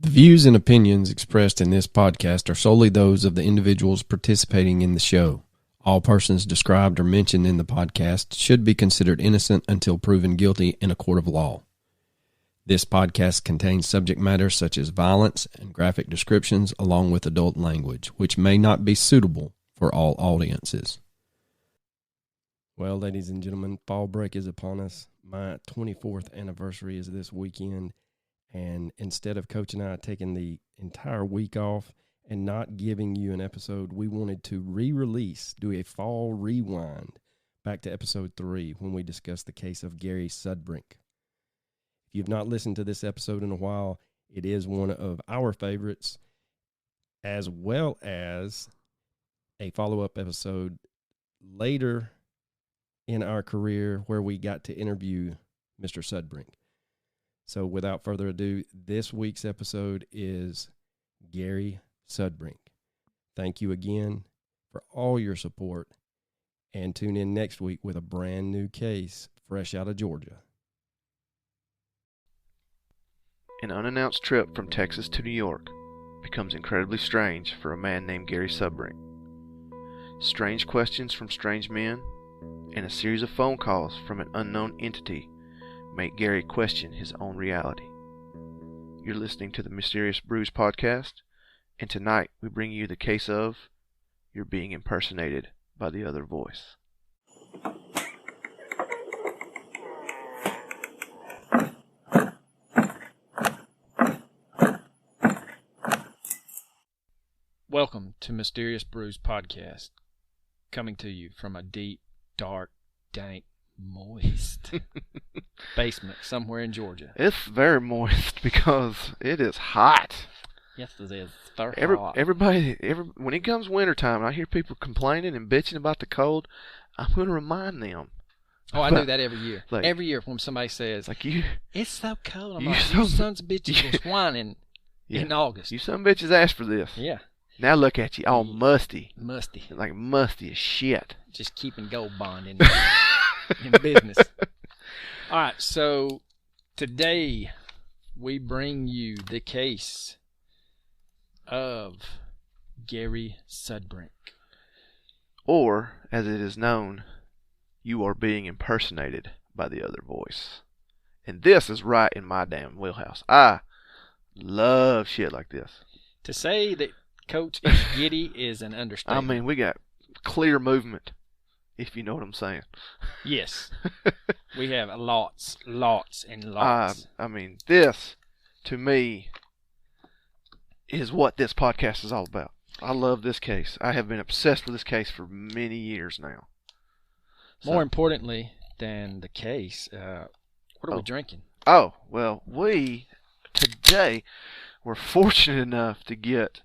The views and opinions expressed in this podcast are solely those of the individuals participating in the show. All persons described or mentioned in the podcast should be considered innocent until proven guilty in a court of law. This podcast contains subject matter such as violence and graphic descriptions along with adult language, which may not be suitable for all audiences. Well, ladies and gentlemen, fall break is upon us. My 24th anniversary is this weekend. And instead of Coach and I taking the entire week off and not giving you an episode, we wanted to do a fall rewind back to episode 3 when we discussed the case of Gary Sudbrink. If you've not listened to this episode in a while, it is one of our favorites, as well as a follow-up episode later in our career where we got to interview Mr. Sudbrink. So without further ado, this week's episode is Gary Sudbrink. Thank you again for all your support, and tune in next week with a brand new case fresh out of Georgia. An unannounced trip from Texas to New York becomes incredibly strange for a man named Gary Sudbrink. Strange questions from strange men and a series of phone calls from an unknown entity make Gary question his own reality. You're listening to the Mysterious Brews podcast, and tonight we bring you the case of You're Being Impersonated by the Other Voice. Welcome to Mysterious Brews podcast, coming to you from a deep, dark, dank, moist basement somewhere in Georgia. It's very moist because it is hot. Yes, it is. Hot. Everybody, when it comes wintertime and I hear people complaining and bitching about the cold, I'm going to remind them. Oh, I do that every year. Like, every year when somebody says, it's so cold. I'm like, you sons of bitches was whining in August. You son of bitches asked for this. Yeah. Now look at you, all musty. Musty. Like musty as shit. Just keeping gold bond in business. All right, so today we bring you the case of Gary Sudbrink. Or, as it is known, you are being impersonated by the other voice. And this is right in my damn wheelhouse. I love shit like this. To say that Coach is giddy is an understatement. I mean, we got clear movement, if you know what I'm saying. Yes. We have lots and lots. I mean, this, to me, is what this podcast is all about. I love this case. I have been obsessed with this case for many years now. More importantly than the case, what are we drinking? Oh, well, today, were fortunate enough to get...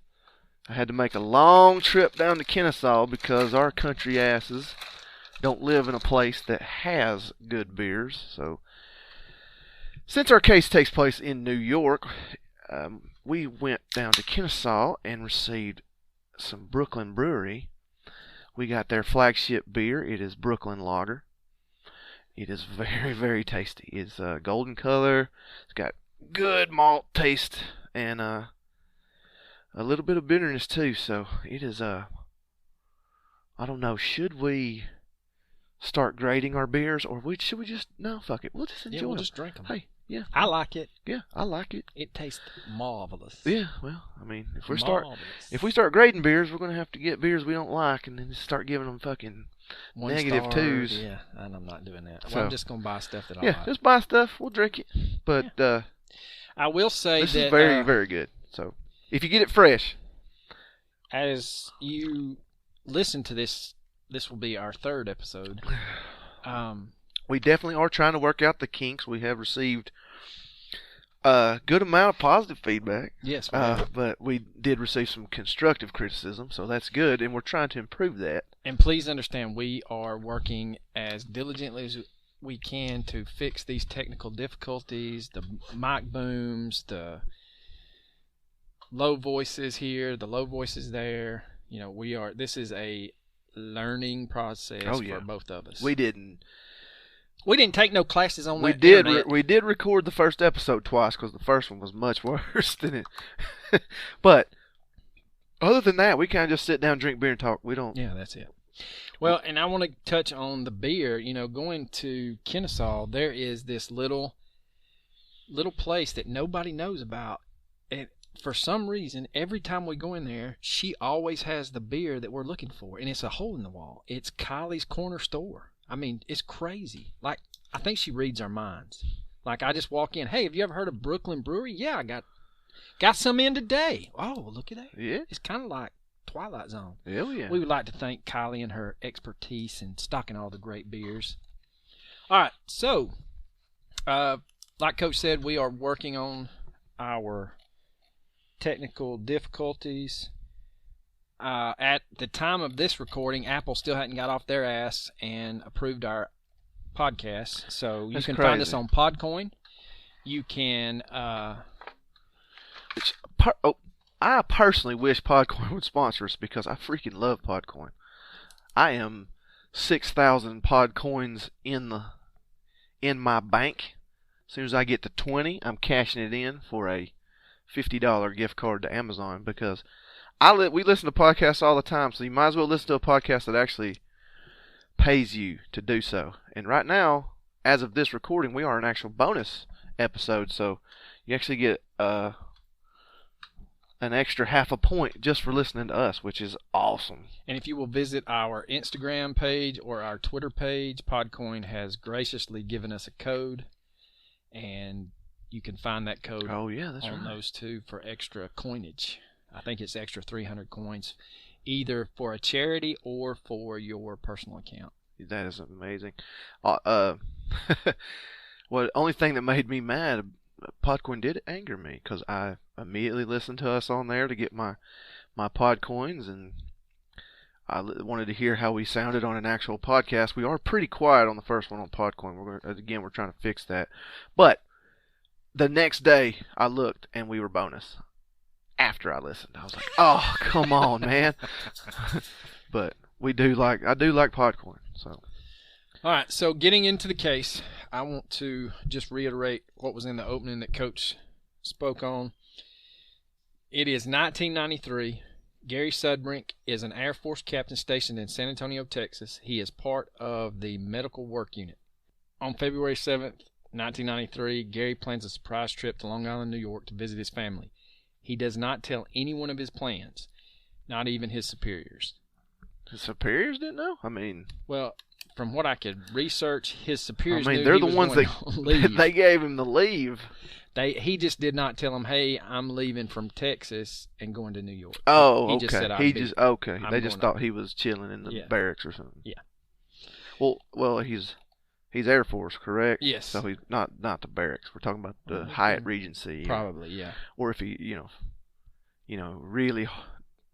I had to make a long trip down to Kennesaw because our country asses don't live in a place that has good beers. So, since our case takes place in New York, we went down to Kennesaw and received some Brooklyn Brewery. We got their flagship beer. It is Brooklyn Lager. It is very, very tasty. It's golden color. It's got good malt taste and a little bit of bitterness too, so it is I don't know, should we start grading our beers, or should we just, no, fuck it, we'll just enjoy them. We'll just drink them. Hey, yeah. I like it. Yeah, I like it. It tastes marvelous. Yeah, well, I mean, if we start grading beers, we're going to have to get beers we don't like and then just start giving them fucking negative twos. Yeah, and I'm not doing that. Well, I'm just going to buy stuff that I like. Yeah, just buy stuff, we'll drink it. But I will say this that is very, very good, so... If you get it fresh. As you listen to this will be our third episode. We definitely are trying to work out the kinks. We have received a good amount of positive feedback. Yes. But we did receive some constructive criticism, so that's good, and we're trying to improve that. And please understand, we are working as diligently as we can to fix these technical difficulties, the mic booms, the low voices here, the low voices there. You know, this is a learning process for both of us. We didn't We didn't take no classes on We that did. internet. We did record the first episode twice because the first one was much worse than it. But other than that, we kind of just sit down, drink beer, and talk. We don't. Yeah, that's it. Well, and I want to touch on the beer. You know, going to Kennesaw, there is this little place that nobody knows about. And for some reason, every time we go in there, she always has the beer that we're looking for, and it's a hole in the wall. It's Kylie's Corner Store. I mean, it's crazy. Like, I think she reads our minds. Like, I just walk in, hey, have you ever heard of Brooklyn Brewery? Yeah, I got some in today. Oh, look at that. Yeah. It's kind of like Twilight Zone. Hell yeah. We would like to thank Kylie and her expertise in stocking all the great beers. All right, so, like Coach said, we are working on our technical difficulties. At the time of this recording, Apple still hadn't got off their ass and approved our podcast. So you can find us on Podcoin. You can. I personally wish Podcoin would sponsor us because I freaking love Podcoin. I am 6,000 Podcoins in my bank. As soon as I get to 20, I'm cashing it in for a $50 gift card to Amazon because we listen to podcasts all the time, so you might as well listen to a podcast that actually pays you to do so. And right now, as of this recording, we are an actual bonus episode, so you actually get an extra half a point just for listening to us, which is awesome. And if you will visit our Instagram page or our Twitter page, Podcoin has graciously given us a code, and you can find that code on those two for extra coinage. I think it's extra 300 coins, either for a charity or for your personal account. That is amazing. Well, the only thing that made me mad, Podcoin did anger me because I immediately listened to us on there to get my Podcoins, and I wanted to hear how we sounded on an actual podcast. We are pretty quiet on the first one on Podcoin. We're trying to fix that. But the next day, I looked and we were bonus. After I listened, I was like, "Oh, come on, man!" But I do like Podcoin. So, all right. So, getting into the case, I want to just reiterate what was in the opening that Coach spoke on. It is 1993. Gary Sudbrink is an Air Force captain stationed in San Antonio, Texas. He is part of the medical work unit. On February 7th, 1993, Gary plans a surprise trip to Long Island, New York to visit his family. He does not tell anyone of his plans, not even his superiors. His superiors didn't know? I mean... Well, from what I could research, his superiors knew they're he the was ones going that to leave. They gave him the leave. He just did not tell them, hey, I'm leaving from Texas and going to New York. Oh, he okay. Just said, They just thought he was chilling in the barracks or something. Yeah. Well, he's Air Force, correct? Yes. So he's not the barracks. We're talking about the Hyatt Regency. Probably, yeah. Or if he, really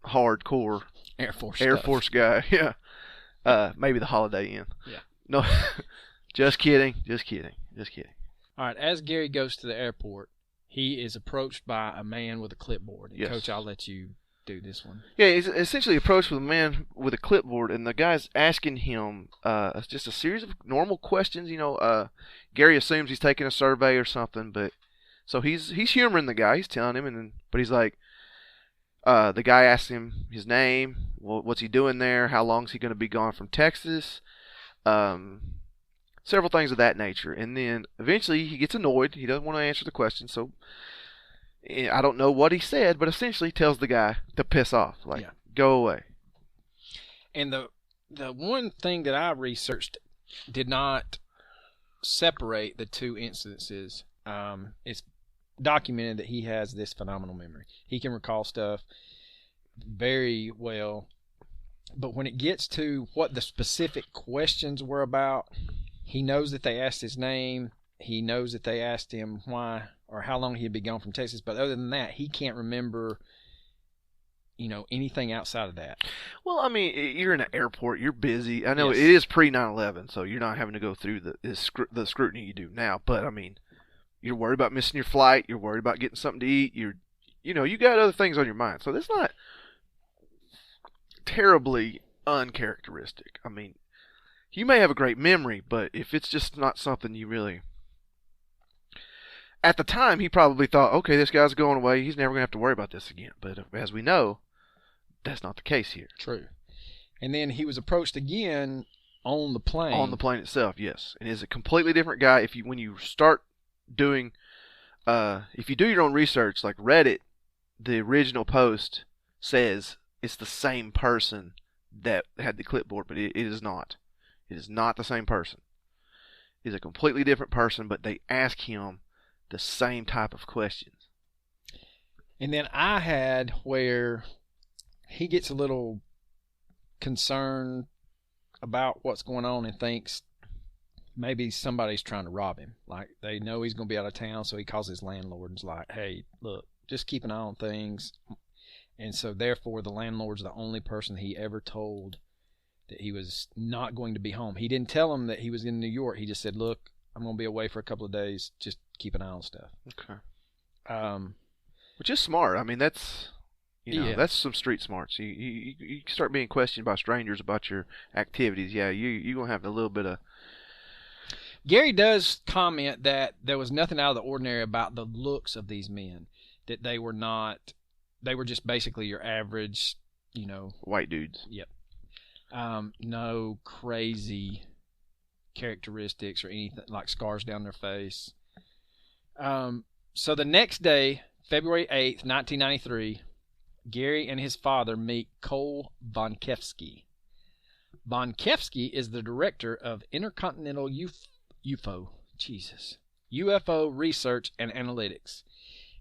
hardcore Air Force guy, yeah. Maybe the Holiday Inn. Yeah. No, just kidding. All right, as Gary goes to the airport, he is approached by a man with a clipboard. And Yes. Coach, I'll let you do this one. Yeah, he's essentially approached with a man with a clipboard, and the guy's asking him just a series of normal questions. Gary assumes he's taking a survey or something, but so he's humoring the guy. He's telling him, but he's like, the guy asks him his name, what's he doing there, how long is he going to be gone from Texas, several things of that nature. And then eventually he gets annoyed. He doesn't want to answer the question, so I don't know what he said, but essentially tells the guy to piss off, go away. And the one thing that I researched did not separate the two instances. It's documented that he has this phenomenal memory. He can recall stuff very well, but when it gets to what the specific questions were about, he knows that they asked his name. He knows that they asked him why or how long he had been gone from Texas, but other than that, he can't remember, anything outside of that. Well, I mean, you're in an airport, you're busy. I know Yes. It is pre-9/11, so you're not having to go through the scrutiny you do now. But I mean, you're worried about missing your flight. You're worried about getting something to eat. You got other things on your mind. So that's not terribly uncharacteristic. I mean, you may have a great memory, but if it's just not something you really... At the time, he probably thought, okay, this guy's going away. He's never going to have to worry about this again. But as we know, that's not the case here. True. And then he was approached again on the plane. On the plane itself, yes. And is a completely different guy. When you start doing, if you do your own research, like Reddit, the original post says it's the same person that had the clipboard, but it is not. It is not the same person. It's a completely different person, but they ask him the same type of questions. And then I had where he gets a little concerned about what's going on and thinks maybe somebody's trying to rob him. Like, they know he's going to be out of town, so he calls his landlord and is like, hey, look, just keep an eye on things. And so, therefore, the landlord's the only person he ever told that he was not going to be home. He didn't tell him that he was in New York. He just said, look, I'm going to be away for a couple of days. Just keep an eye on stuff. Okay. Which is smart. I mean, that's... that's some street smarts. You start being questioned by strangers about your activities. Yeah, you're going to have a little bit of... Gary does comment that there was nothing out of the ordinary about the looks of these men. That they were not... They were just basically your average, white dudes. Yep. No crazy characteristics or anything, like scars down their face. So the next day, February 8th, 1993... Gary and his father meet Cole Bonkevsky. Bonkevsky is the director of Intercontinental UFO Research and Analytics.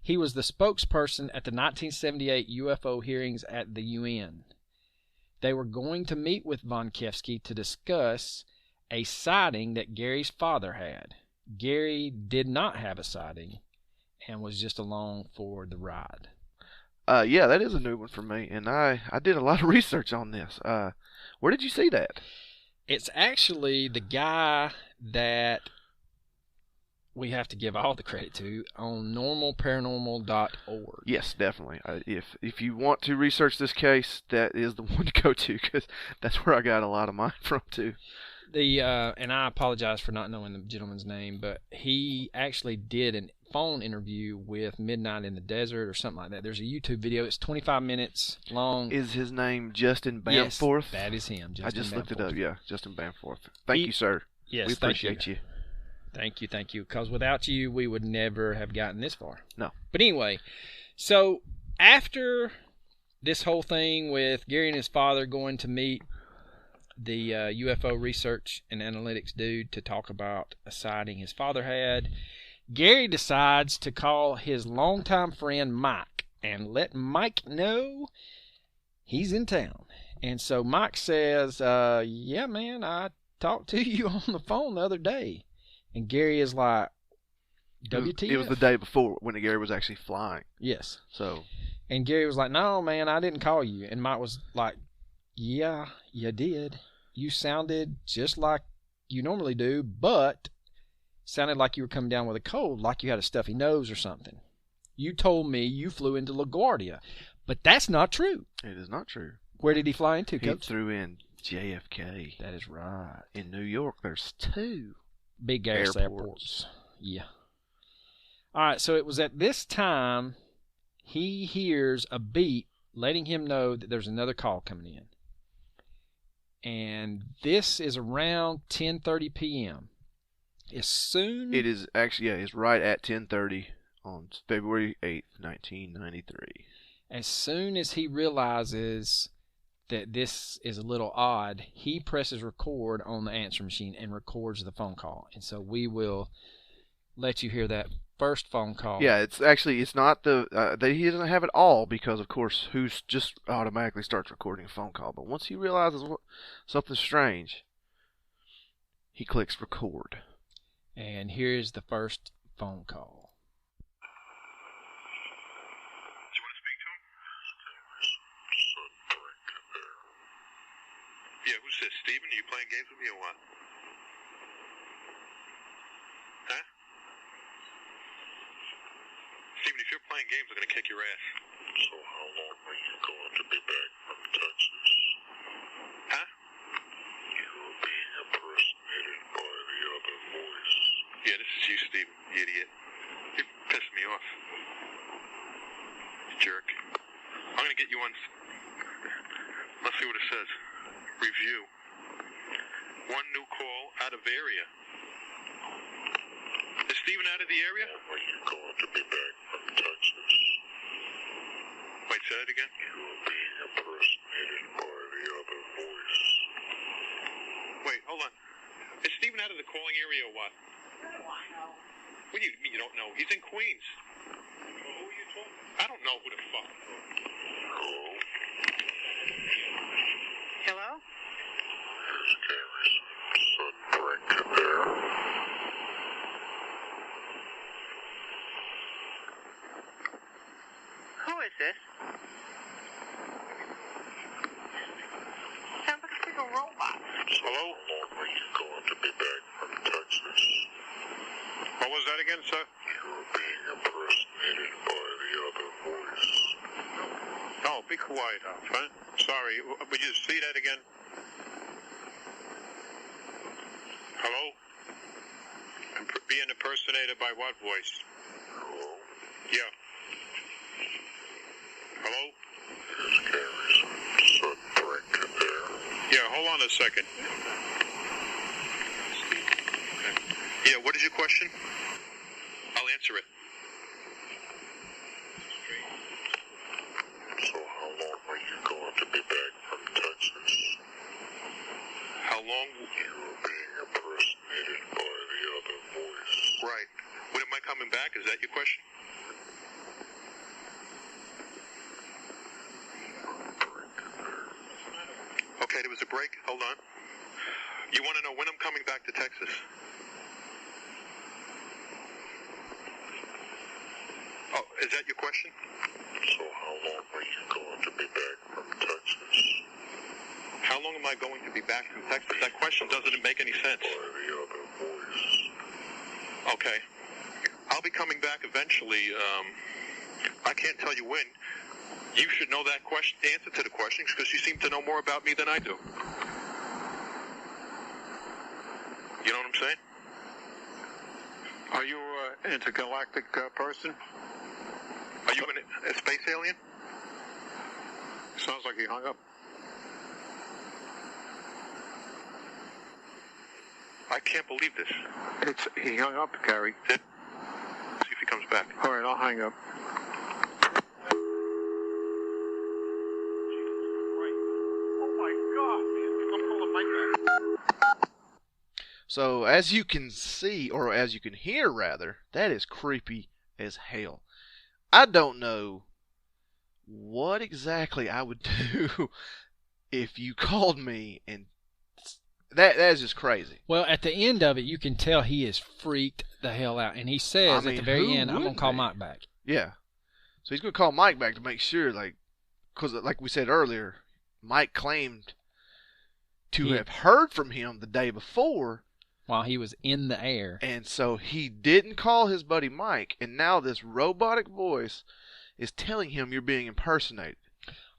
He was the spokesperson at the 1978 UFO hearings at the UN. They were going to meet with Bonkevsky to discuss a sighting that Gary's father had. Gary did not have a sighting and was just along for the ride. Yeah, that is a new one for me, and I did a lot of research on this. Where did you see that? It's actually the guy that we have to give all the credit to on normalparanormal.org. Yes, definitely. If you want to research this case, that is the one to go to, because that's where I got a lot of mine from, too. And I apologize for not knowing the gentleman's name, but he actually did a phone interview with Midnight in the Desert or something like that. There's a YouTube video. It's 25 minutes long. Is his name Justin Bamforth? Yes, that is him. I just looked it up. Yeah, Justin Bamforth. Thank you, sir. Yes, we appreciate you. Thank you. Because without you, we would never have gotten this far. No. But anyway, so after this whole thing with Gary and his father going to meet the UFO research and analytics dude to talk about a sighting his father had, Gary decides to call his longtime friend Mike and let Mike know he's in town. And so Mike says, yeah, man, I talked to you on the phone the other day. And Gary is like, WTF? It was the day before when Gary was actually flying. Yes. So. And Gary was like, no, man, I didn't call you. And Mike was like, yeah, you did. You sounded just like you normally do, but sounded like you were coming down with a cold, like you had a stuffy nose or something. You told me you flew into LaGuardia, but that's not true. It is not true. Where did he fly into, Coach? He flew in JFK. That is right. In New York, there's 2 big airports. Yeah. All right, so it was at this time he hears a beep letting him know that there's another call coming in. And this is around 10:30 p.m. As soon... It is actually, yeah, it's right at 10:30 on February 8th, 1993. As soon as he realizes that this is a little odd, he presses record on the answer machine and records the phone call. And so we will let you hear that first phone call. Yeah, it's not he doesn't have it all, because of course who's just automatically starts recording a phone call. But once he realizes something's strange, he clicks record. And here's the first phone call. Do you want to speak to him? Yeah, who's this? Steven? Are you playing games with me or what? Huh? Steven, if you're playing games, I'm going to kick your ass. So how long are you going to be back from Texas? Huh? You're being a jerk. I'm going to get you on... Let's see what it says. Review. One new call out of area. Is Steven out of the area? Are you going to be back from Texas? Wait, say that again? You are being impersonated by the other voice. Wait, hold on. Is Steven out of the calling area or what? What do you mean you don't know? He's in Queens. Well, who are you talking to? I don't know who the fuck. Hello? Hello? Is Gary Sudbrink there? Who is this? Sounds like a freaking robot. Hello? How long are you going to be back from Texas? What was that again, sir? You are being impersonated by the other voice. Oh, be quiet, huh? Sorry, would you see that again? Hello? Being impersonated by what voice? Hello? Yeah. Hello? Is Gary Sudbrink there? Yeah, hold on a second. Okay. Yeah, what is your question? I'll answer it. So how long are you going to be back from Texas? How long? You are being impersonated by the other voice. Right. When am I coming back? Is that your question? Okay, there was a break. Hold on. You want to know when I'm coming back to Texas? Oh, is that your question? So how long are you going to be back from Texas? How long am I going to be back from Texas? That question doesn't make any sense. By the other voice. Okay. I'll be coming back eventually. I can't tell you when. You should know that question, answer to the questions, because you seem to know more about me than I do. You know what I'm saying? Are you an intergalactic person? Are you a space alien? Sounds like he hung up. I can't believe this. He hung up, Gary. See if he comes back. All right, I'll hang up. So as you can see, or as you can hear rather, that is creepy as hell. I don't know what exactly I would do if you called me, and that is just crazy. Well, at the end of it, you can tell he is freaked the hell out. And he says at the very end, I'm going to call Mike back. Yeah. So he's going to call Mike back to make sure, because like we said earlier, Mike claimed to have heard from him the day before. While he was in the air. And so he didn't call his buddy Mike, and now this robotic voice is telling him you're being impersonated.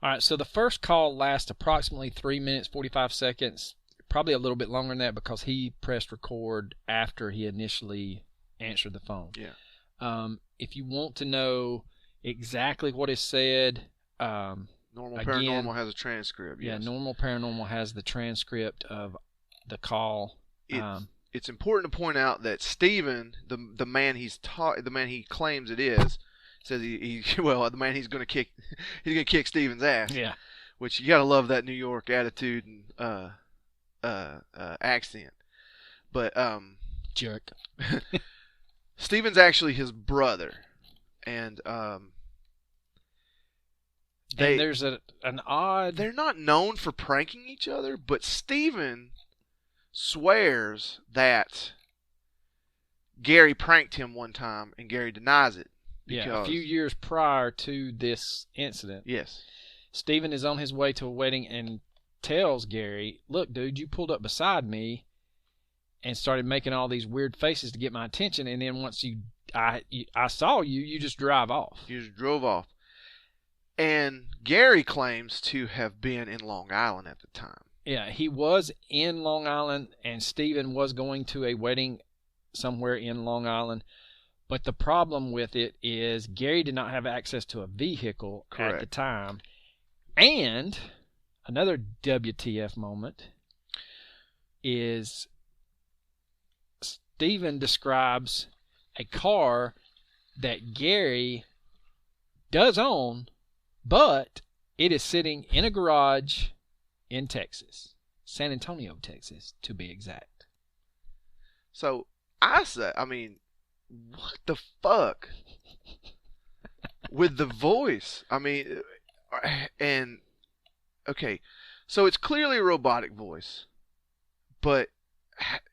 All right, so the first call lasts approximately 3 minutes, 45 seconds, probably a little bit longer than that because he pressed record after he initially answered the phone. Yeah. If you want to know exactly what is said, Normal Paranormal has a transcript. Yeah, Yes. Normal Paranormal has the transcript of the call. It's important to point out that Steven, the man the man he claims it is, says the man he's gonna kick Steven's ass. Yeah. Which you gotta love that New York attitude and accent. But jerk. Steven's actually his brother, and there's an odd. They're not known for pranking each other, but Steven swears that Gary pranked him one time, and Gary denies it. Yeah, a few years prior to this incident. Yes. Steven is on his way to a wedding and tells Gary, look, dude, you pulled up beside me and started making all these weird faces to get my attention, and then once I saw you, you just drive off. You just drove off. And Gary claims to have been in Long Island at the time. Yeah, he was in Long Island, and Steven was going to a wedding somewhere in Long Island, But the problem with it is Gary did not have access to a vehicle Correct. at the time. And another WTF moment is Stephen describes a car that Gary does own, but it is sitting in a garage in Texas, San Antonio, Texas, to be exact. So I say, I mean, what the fuck with the voice? I mean, and okay, so it's clearly a robotic voice, but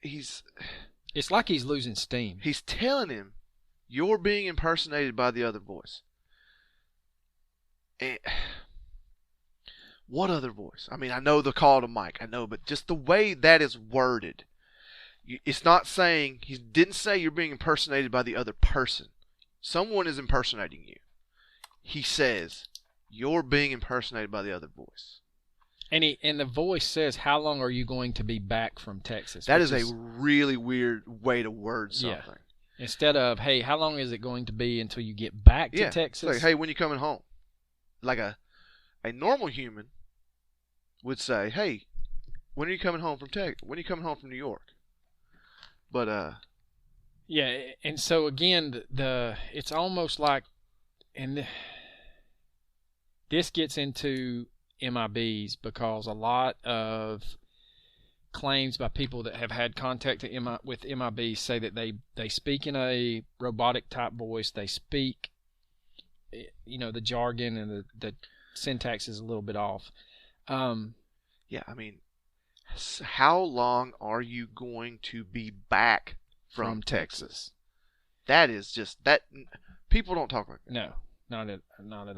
It's like he's losing steam. he's telling him you're being impersonated by the other voice. And what other voice? I mean, I know the call to Mike, I know, but just the way that is worded, it's not saying, he didn't say you're being impersonated by the other person. Someone is impersonating you. He says you're being impersonated by the other voice. And the voice says, "How long are you going to be back from Texas?" That is a really weird way to word something. Yeah. Instead of, "Hey, how long is it going to be until you get back to Texas?" It's like, "Hey, when you coming home?" Like a normal human would say, "Hey, when are you coming home from When are you coming home from New York?" But yeah, and so again, it's almost like, and this gets into MIBs because a lot of claims by people that have had contact with MIBs say that they speak in a robotic type voice. They speak, the jargon and the syntax is a little bit off. yeah, I mean, how long are you going to be back from Texas? That is just that. People don't talk like that. No, not at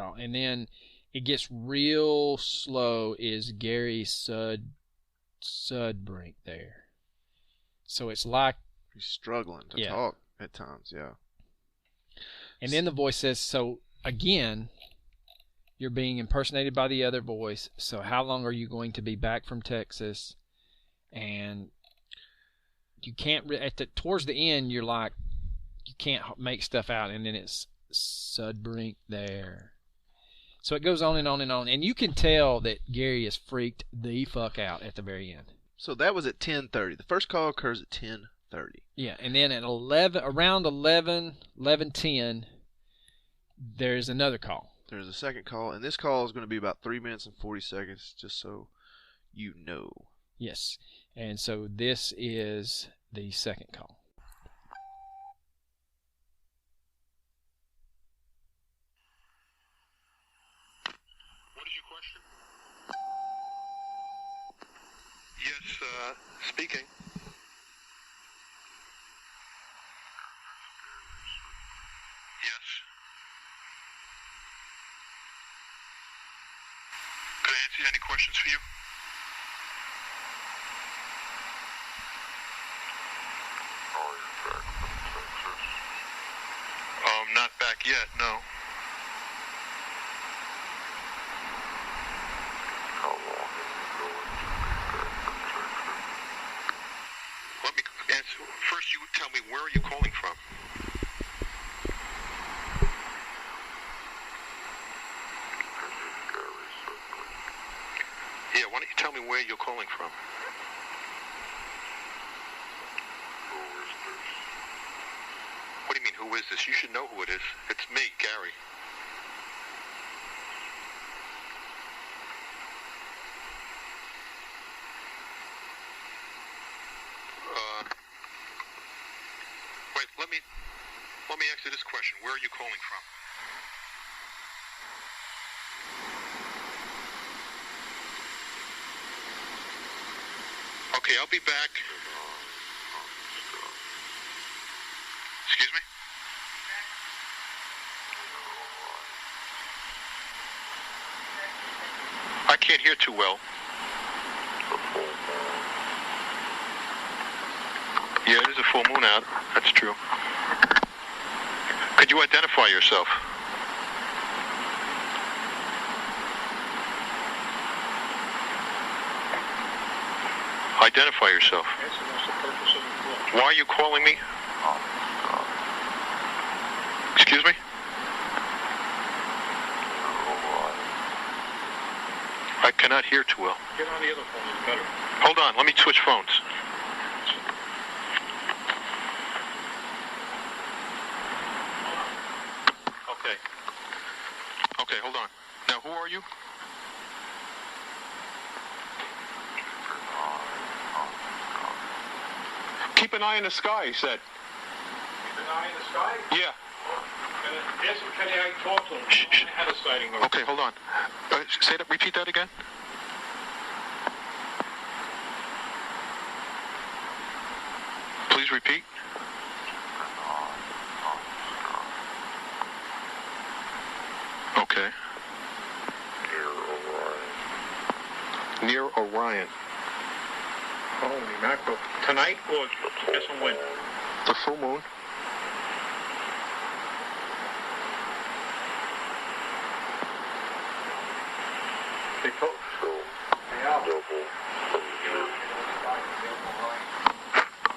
all. And then it gets real slow. Is Gary Sudbrink there? So it's like he's struggling to talk at times. Yeah. And then the voice says, "So again, you're being impersonated by the other voice. So how long are you going to be back from Texas?" And you can't towards the end, you're like, you can't make stuff out, and then it's Sudbrink there. So it goes on and on and on, and you can tell that Gary is freaked the fuck out at the very end. So that was at 10:30. The first call occurs at 10:30. Yeah, and then at around 11:10, there's another call. There's a second call, and this call is going to be about 3 minutes and 40 seconds, just so you know. Yes, and so this is the second call. What is your question? Yes, speaking. Yes. Could I answer any questions for you? Are you back from Texas? Not back yet, no. How long are you going to be back from Texas? Let me answer. First, you tell me, where are you calling from? This is Gary Sudbrink. Yeah, why don't you tell me where you're calling from? Who is this? What do you mean, who is this? You should know who it is. It's me, Gary. Wait, let me ask you this question. Where are you calling from? Okay, I'll be back. Excuse me? I can't hear too well. Yeah, it is a full moon out. That's true. Could you identify yourself? Identify yourself. Why are you calling me? Excuse me? I cannot hear too well. Get on the other phone, it's better. Hold on, let me switch phones. Okay. Okay, hold on. Now, who are you? Keep an eye in the sky, he said. Keep an eye in the sky? Yeah. That's what Kenny I talked to him. I had a sighting of Okay, hold on. Say that. Repeat that again. Please repeat. Okay. Near Orion. Holy mackerel. Tonight or guess on when? The full moon. They told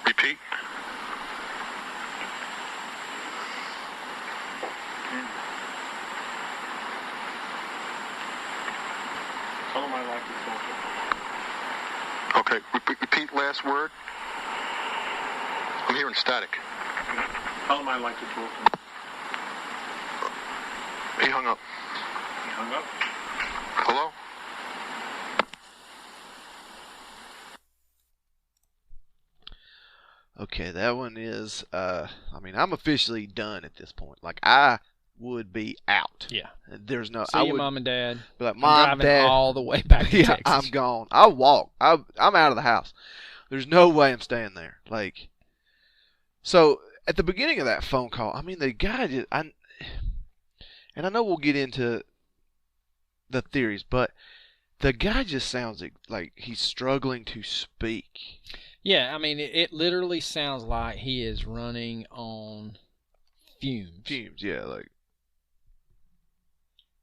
Repeat. Tell them I like to talk to them. Okay, repeat last word. I'm hearing static. Tell them I like to talk to them. He hung up. He hung up. Hello? Okay, that one is, I'm officially done at this point. Like, I would be out. Yeah. There's no, See I you, would Mom and Dad. be like, I'm Mom, driving Dad. all the way back to Yeah, Texas. I'm gone. I'll walk. I'm out of the house. There's no way I'm staying there. Like, so at the beginning of that phone call, I mean, the guy just, and I know we'll get into the theories, but the guy just sounds like he's struggling to speak. Yeah, I mean, it literally sounds like he is running on fumes. Fumes, yeah, like.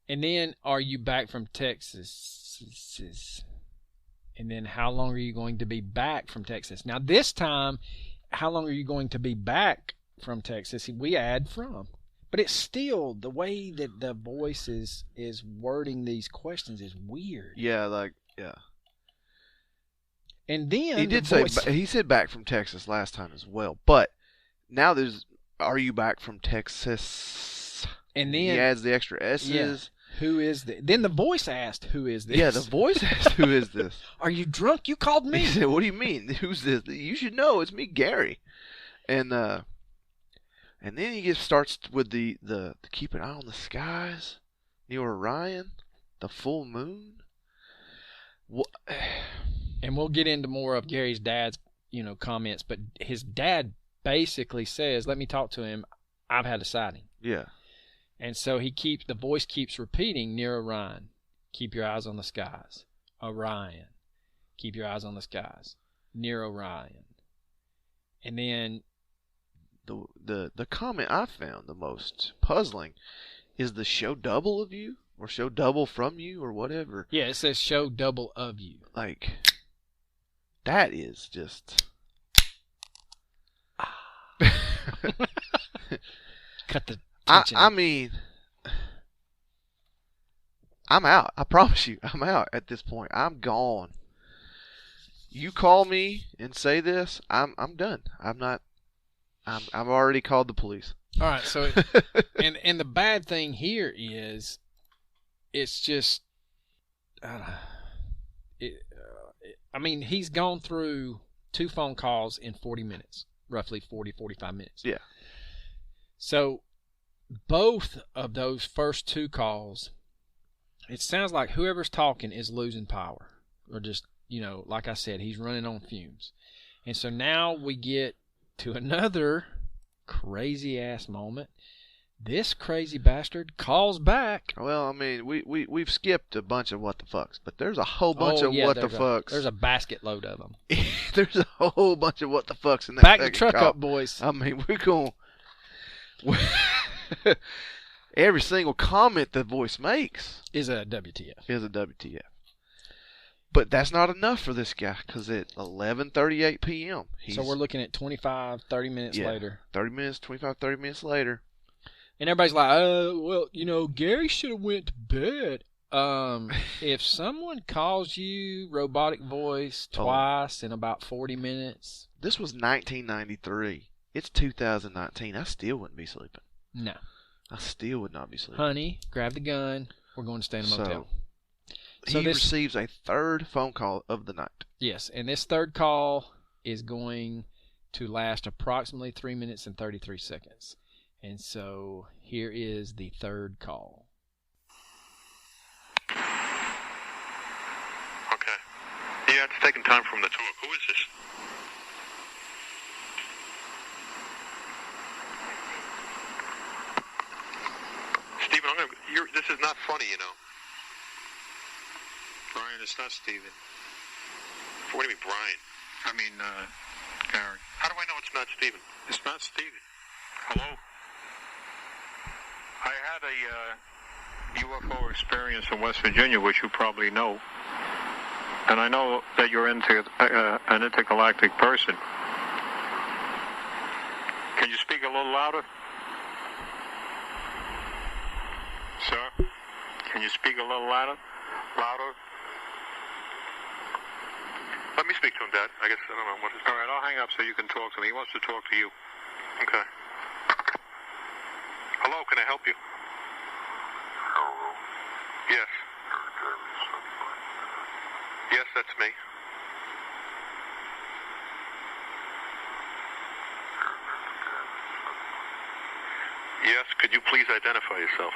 And then, are you back from Texas? And then, how long are you going to be back from Texas? Now, this time, how long are you going to be back from Texas? We add from. But it's still, the way that the voice is wording these questions is weird. Yeah, like, yeah. And then He did say, he said back from Texas last time as well. But now are you back from Texas? And then he adds the extra S's. Yeah. Who is this? Then the voice asked, who is this? Yeah, the voice asked, who is this? Are you drunk? You called me. He said, what do you mean? Who's this? You should know. It's me, Gary. And then he just starts with the keep an eye on the skies, near Orion, the full moon. What? And we'll get into more of Gary's dad's, comments, but his dad basically says, let me talk to him. I've had a sighting. Yeah. And so the voice keeps repeating, near Orion. Keep your eyes on the skies. Orion. Keep your eyes on the skies. Near Orion. And then the comment I found the most puzzling is the show double of you or show double from you or whatever. Yeah, it says show double of you. Like, that is just Cut the tension. I mean, I'm out. I promise you, I'm out at this point. I'm gone. You call me and say this, I'm done. I've already called the police. All right, so and the bad thing here is, it's just, he's gone through 2 phone calls in 40 minutes, roughly 40, 45 minutes. Yeah. So both of those first 2 calls, it sounds like whoever's talking is losing power, or just, like I said, he's running on fumes. And so now we get to another crazy ass moment. This crazy bastard calls back. Well, I mean, we've skipped a bunch of what the fucks, but there's a whole bunch of what the fucks. There's a basket load of them. There's a whole bunch of what the fucks in that. Back the second truck call. up, boys. I mean, we're going. Every single comment the voice makes Is a WTF. is a WTF. But that's not enough for this guy, because at 11:38 p.m. So we're looking at 25, 30 minutes later. 30 minutes, 25, 30 minutes later. And everybody's like, well, Gary should have went to bed. If someone calls you robotic voice twice in about 40 minutes. This was 1993. It's 2019. I still wouldn't be sleeping. No. I still would not be sleeping. Honey, grab the gun. We're going to stay in a motel. So he receives a third phone call of the night. Yes, and this third call is going to last approximately 3 minutes and 33 seconds. And so here is the third call. Okay. Yeah, it's taking time from the talk. Who is this? Stephen, this is not funny, Brian, it's not Steven. What do you mean, Brian? I mean, Gary. How do I know it's not Stephen? It's not Steven. Hello? I had a UFO experience in West Virginia, which you probably know. And I know that you're an intergalactic person. Can you speak a little louder? Sir? Can you speak a little louder? Let me speak to him, Dad. I guess I don't know what. All right, I'll hang up so you can talk to me. He wants to talk to you. Okay. Hello, can I help you? Hello. Yes. Yes, that's me. Yes, could you please identify yourself?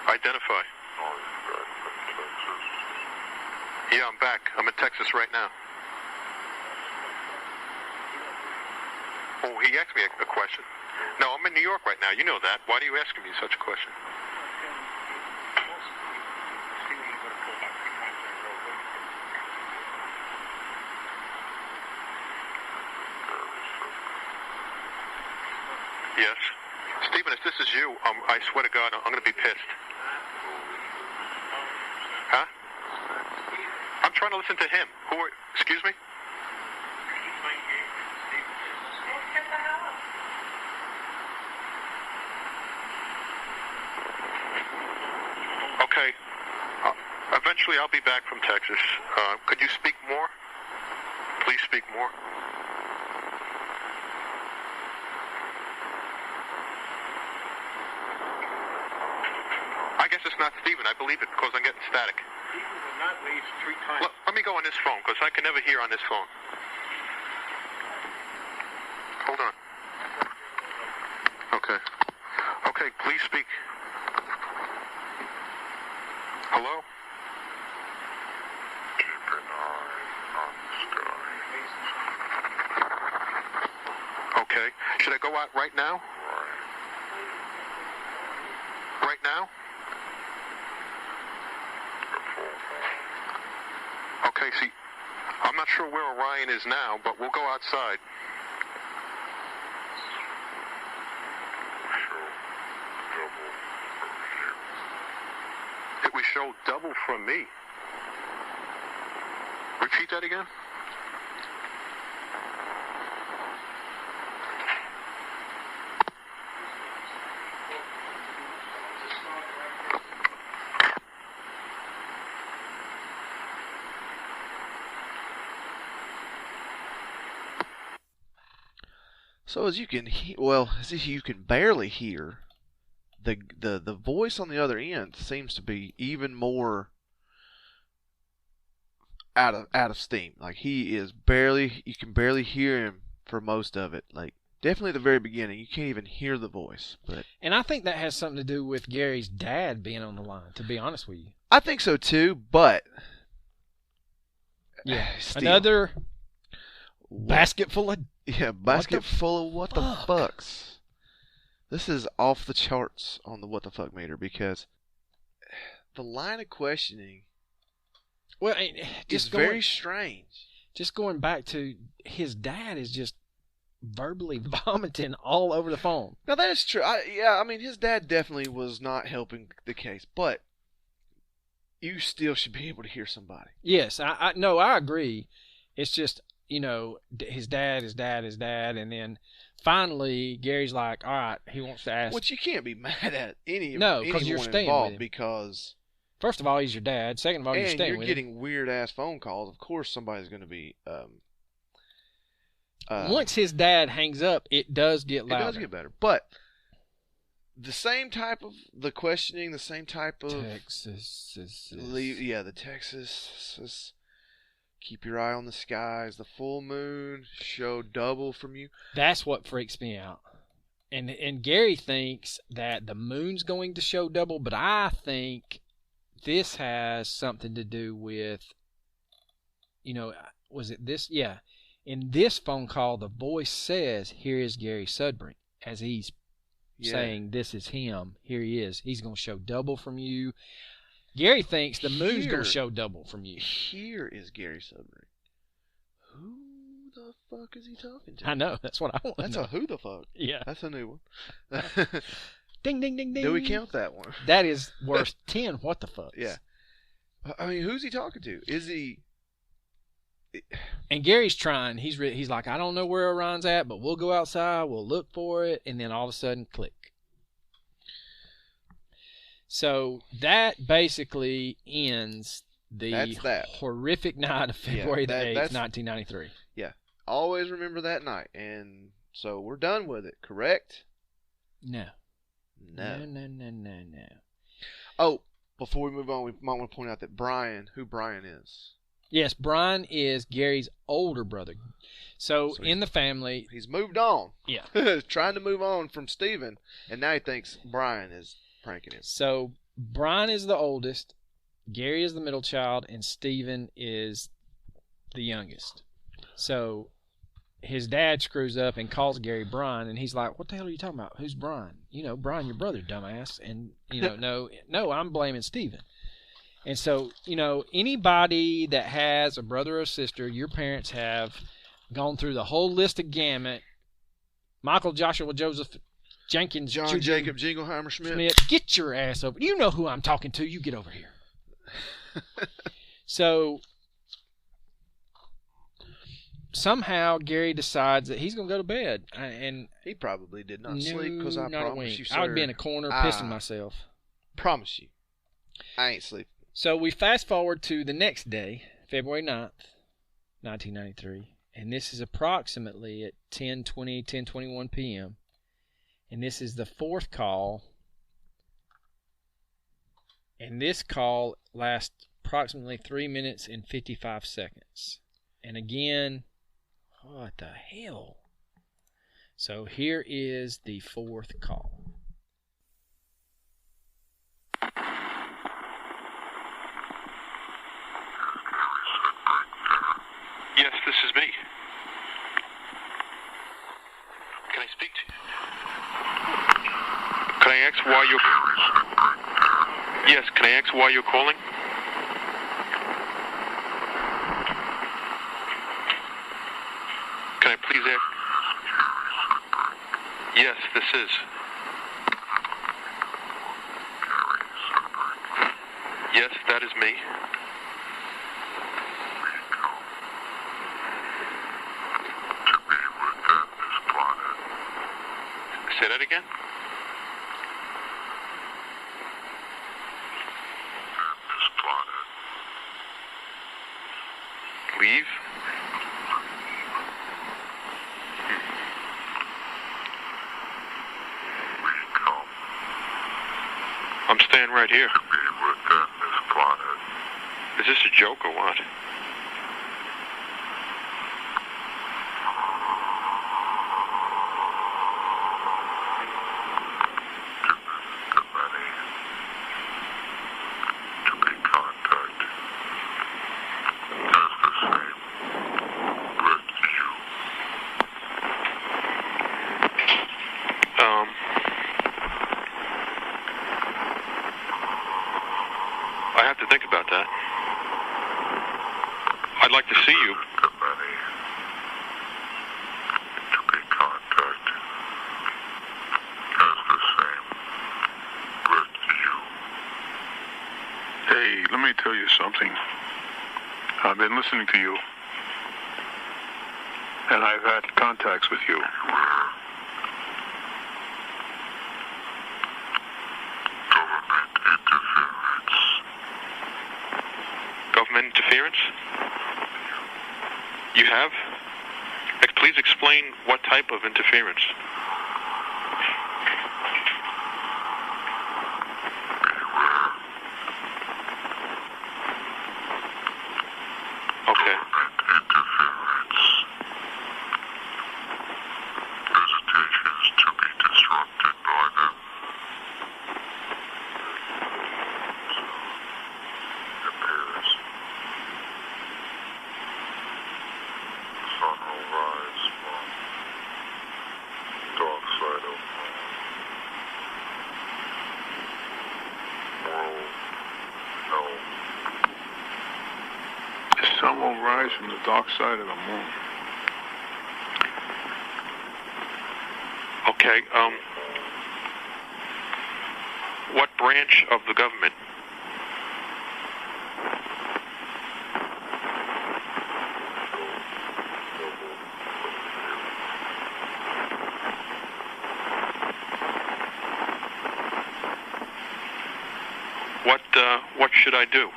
Identify. Yeah, I'm back. I'm in Texas right now. Oh, he asked me a question. No, I'm in New York right now. You know that. Why are you asking me such a question? Yes. Stephen, if this is you, I swear to God, I'm going to be pissed. Huh? I'm trying to listen to him. Excuse me? Okay. Eventually I'll be back from Texas. Could you speak more? Please speak more. I guess it's not Stephen. I believe it because I'm getting static. Steven will not leave 3 times. Let me go on this phone because I can never hear on this phone. Hold on. Okay. Okay, please speak. Hello? Keep an eye on the sky. Okay. Should I go out right now? Right now? Okay, see, I'm not sure where Orion is now, but we'll go outside. It would show double from me. Repeat that again? So as you can as you can barely hear, the voice on the other end seems to be even more out of steam. Like you can barely hear him for most of it. Like definitely at the very beginning, you can't even hear the voice. And I think that has something to do with Gary's dad being on the line, to be honest with you. I think so too, but yeah, still, another basket full of full of what the fucks. This is off the charts on the what the fuck meter because the line of questioning is very strange. Just going back to his dad is just verbally vomiting all over the phone. Now that is true. I mean his dad definitely was not helping the case, but you still should be able to hear somebody. Yes, I agree. It's just, his dad, and then finally Gary's like, all right, he wants to ask. Which you can't be mad at No, because you're anyone staying with involved him. because First of all, he's your dad. Second of all, you're and staying you're with getting him. weird ass phone calls. Of course, somebody's going to be. Once his dad hangs up, it does get louder. It does get better, but the same type of the questioning, the same type of Texas. the Texas. Keep your eye on the skies. The full moon show double from you. That's what freaks me out. And Gary thinks that the moon's going to show double, but I think this has something to do with, was it this? Yeah. In this phone call, the voice says, here is Gary Sudbrink, as he's saying, this is him. Here he is. He's going to show double from you. Gary thinks the moon's going to show double from you. Here is Gary Sudbrink. Who the fuck is he talking to? I know. That's what I want. That's a who the fuck. Yeah. That's a new one. Ding, ding, ding, ding. Do we count that one? That is worth 10 what the fucks. Yeah. I mean, who's he talking to? Is he... And Gary's trying. He's like, I don't know where Orion's at, but we'll go outside. We'll look for it. And then all of a sudden, click. So that basically ends the horrific night of February the 8th, 1993. Yeah. Always remember that night. And so we're done with it, correct? No. No. No. Oh, before we move on, we might want to point out that who Brian is. Yes, Brian is Gary's older brother. So in the family... He's moved on. Yeah. Trying to move on from Steven, and now he thinks Brian is pranking him. So Brian is the oldest, Gary is the middle child, and Steven is the youngest. So his dad screws up and calls Gary Brian, and he's like, what the hell are you talking about? Who's Brian? Brian, your brother, dumbass. And, no, I'm blaming Steven. And so, anybody that has a brother or sister, your parents have gone through the whole list of gamut. Michael, Joshua, Joseph, Jenkins, John, Jacob, Jingleheimer, Schmidt. Get your ass over. You know who I'm talking to. You get over here. So, somehow Gary decides that he's going to go to bed. And he probably did not sleep because I promise you, sir. I would be in a corner pissing myself. Promise you. I ain't sleeping. So we fast forward to the next day, February 9th, 1993, and this is approximately at 10:21 p.m., and this is the fourth call, and this call lasts approximately 3 minutes and 55 seconds. And again, what the hell? So here is the fourth call. Yes, this is me. Can I speak to you? Can I ask why you're... Yes, can I ask why you're calling? Can I please ask... Yes, this is. Yes, that is me. Say that again? Leave? I'm staying right here. Is this a joke or what? I have to think about that. I'd like to see you. Hey, let me tell you something. I've been listening to you, And I've had contacts with you. Government interference? You have? Please explain what type of interference. Okay. Visitations to be disrupted by them. Appears. Sun will rise from dark side of world. No. The sun will rise from the dark side of the moon. Okay, what branch of the government? What should I do?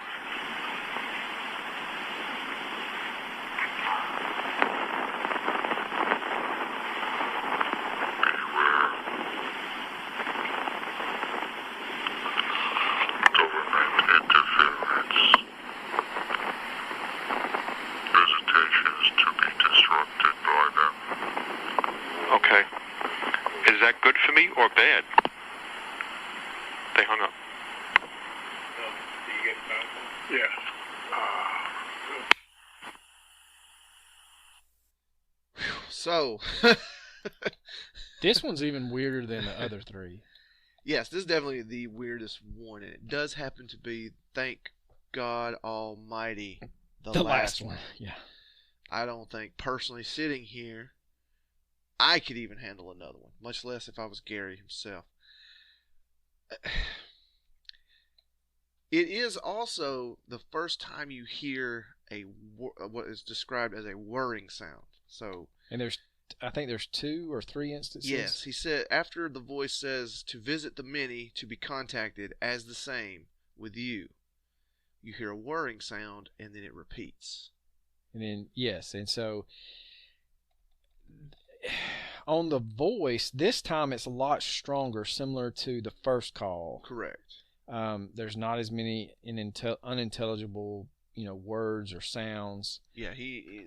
Government interference. Visitations to be disrupted by them. Okay. Is that good for me or bad? They hung up. Yeah. So, This one's even weirder than the other three. yes, this is definitely the weirdest one, and it does happen to be, thank God Almighty, the last one. Yeah. I don't think, personally, sitting here, I could even handle another one, much less if I was Gary himself. It is also the first time you hear what is described as a whirring sound. So, And I think there's 2 or 3 instances. yes, he said after the voice says to visit the many to be contacted as the same with you, you hear a whirring sound and then it repeats. And then, yes. And so on the voice, this time it's a lot stronger, similar to the first call. Correct. There's not as many unintelligible, words or sounds. Yeah, he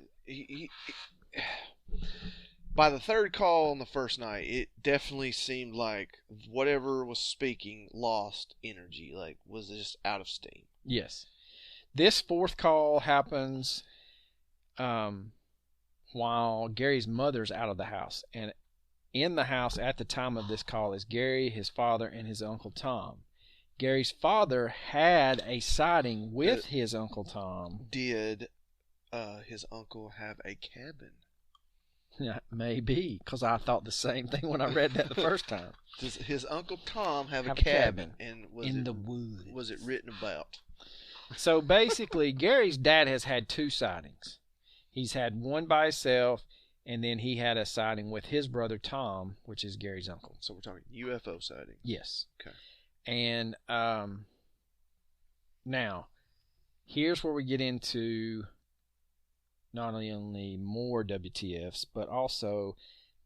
by the third call on the first night, it definitely seemed like whatever was speaking lost energy, like was just out of steam. Yes. This fourth call happens while Gary's mother's out of the house. And in the house at the time of this call is Gary, his father, and his Uncle Tom. Gary's father had a sighting with his Uncle Tom. Did his uncle have a cabin? Yeah, maybe, because I thought the same thing when I read that the first time. Does his Uncle Tom have a Have a cabin? cabin And was in it, the woods. Was it written about? So basically, Gary's dad has had 2 sightings. He's had one by himself, and then he had a sighting with his brother Tom, which is Gary's uncle. So we're talking UFO sighting. Yes. Okay. And now, here's where we get into not only more WTFs, but also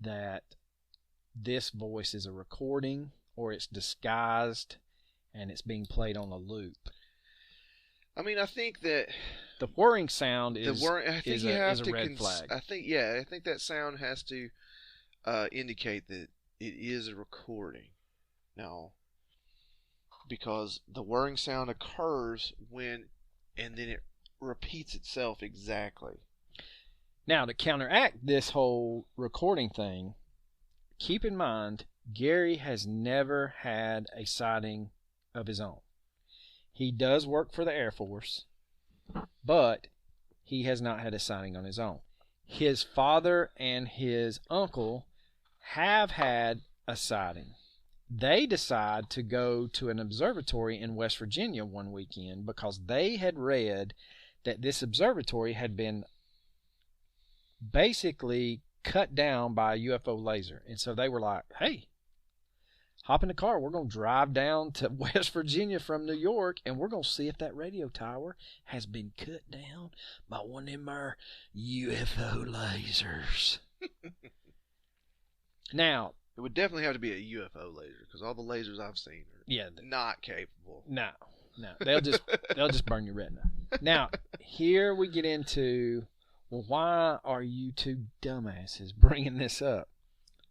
that this voice is a recording or it's disguised and it's being played on a loop. I mean, I think that the whirring sound is a red flag. I think that sound has to indicate that it is a recording. Now, because the whirring sound occurs when, and then it repeats itself exactly. Now, to counteract this whole recording thing, keep in mind, Gary has never had a sighting of his own. He does work for the Air Force, but he has not had a sighting on his own. His father and his uncle have had a sighting. They decide to go to an observatory in West Virginia one weekend because they had read that this observatory had been basically cut down by a UFO laser. And so they were like, hey, hop in the car. We're going to drive down to West Virginia from New York, and we're going to see if that radio tower has been cut down by one of them UFO lasers. Now, it would definitely have to be a UFO laser, because all the lasers I've seen are not capable. No, they'll just burn your retina. Now, here we get into, well, why are you two dumbasses bringing this up?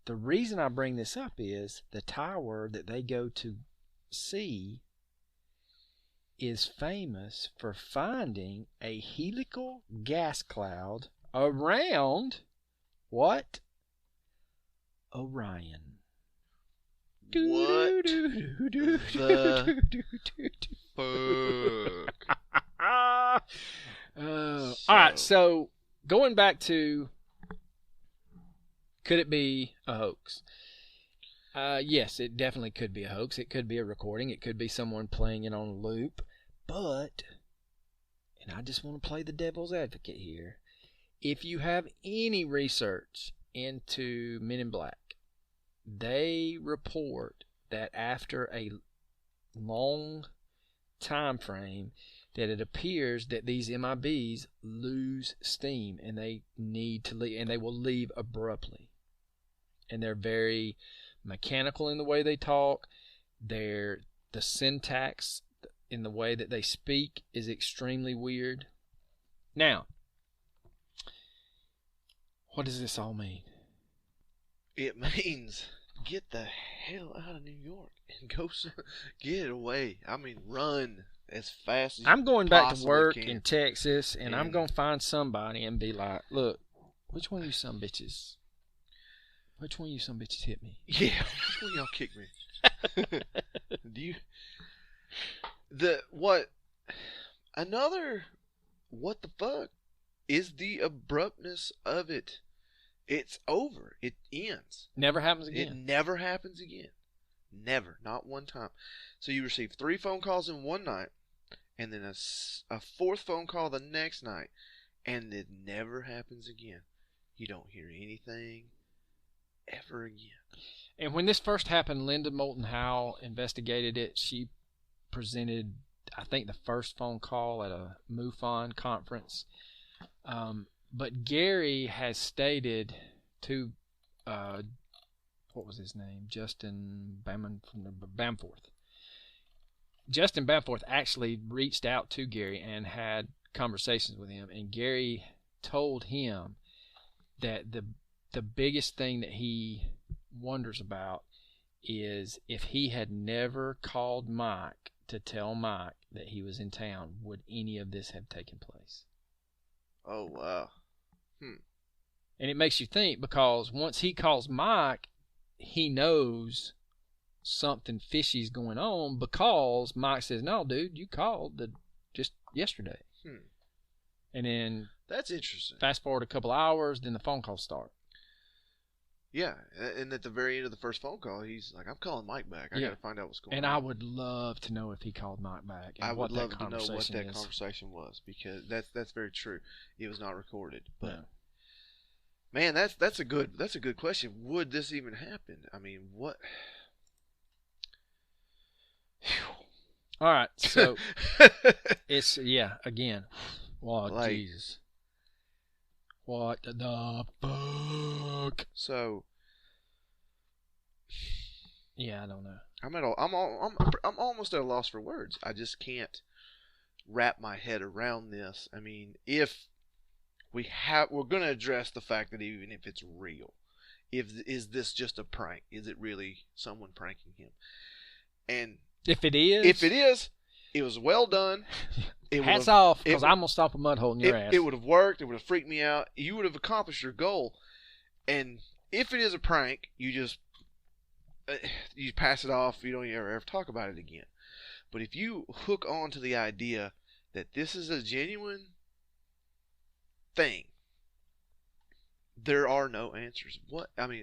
The reason I bring this up is the tower that they go to see is famous for finding a helical gas cloud around what? Orion. What the fuck? All right, so going back to, could it be a hoax? Yes, it definitely could be a hoax. It could be a recording. It could be someone playing it on a loop. But, and I just want to play the devil's advocate here, if you have any research into Men in Black, they report that after a long time frame that it appears that these MIBs lose steam and they need to leave, and they will leave abruptly. And they're very mechanical in the way they talk. The syntax in the way that they speak is extremely weird. Now, what does this all mean? It means get the hell out of New York and go get away. I mean, run as fast as I'm going back to possibly work can. in Texas, and I'm going to find somebody and be like, look, which one of you some bitches? Which one of you some bitches hit me? Yeah, which one of y'all kicked me? What the fuck is the abruptness of it? It's over. It ends. Never happens It again. never happens again. Never. Not one time. So you receive 3 phone calls in one night, and then a 4th phone call the next night, and it never happens again. You don't hear anything ever again. And when this first happened, Linda Moulton Howe investigated it. She presented, I think, the first phone call at a MUFON conference. But Gary has stated to, what was his name? Justin Bamforth. Justin Bamforth actually reached out to Gary and had conversations with him. And Gary told him that the biggest thing that he wonders about is if he had never called Mike to tell Mike that he was in town, would any of this have taken place? Oh, wow. And it makes you think, because once he calls Mike, he knows something fishy's going on, because Mike says, no, dude, you called just yesterday. And then That's interesting. fast forward a couple hours, then the phone calls start. Yeah, and at the very end of the first phone call, he's like, I'm calling Mike back. I got to find out what's going on. And I would love to know if he called Mike back. And I would love that to know what that is. conversation was, because that's very true. It was not recorded. But No. man, that's a good question. Would this even happen? I mean, what? All right, so it's again. What Like- Jesus? What the fuck? So Yeah, I don't know. I'm almost at a loss for words. I just can't wrap my head around this. I mean, if we're going to address the fact that even if it's real, is this just a prank? Is it really someone pranking him? And If it is, it was well done. hats off, because I'm gonna stop a mud hole in your ass. It would have worked. It would have freaked me out. You would have accomplished your goal. And if it is a prank, you pass it off. You don't ever talk about it again. But if you hook on to the idea that this is a genuine thing, there are no answers.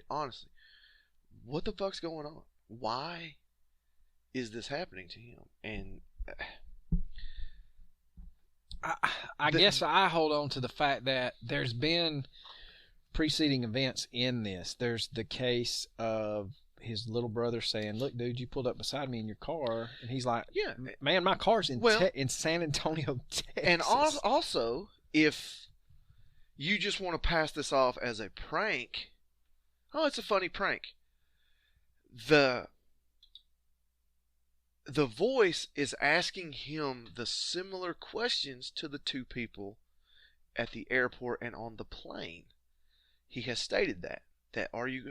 Honestly, what the fuck's going on? Why is this happening to him? And I guess I hold on to the fact that there's been preceding events in this. There's the case of his little brother saying, "Look, dude, you pulled up beside me in your car," and he's like, Yeah. "Man, my car's in Well, in San Antonio, Texas." And also, if you just want to pass this off as a prank, oh, it's a funny prank. The voice is asking him the similar questions to the two people at the airport and on the plane. He has stated that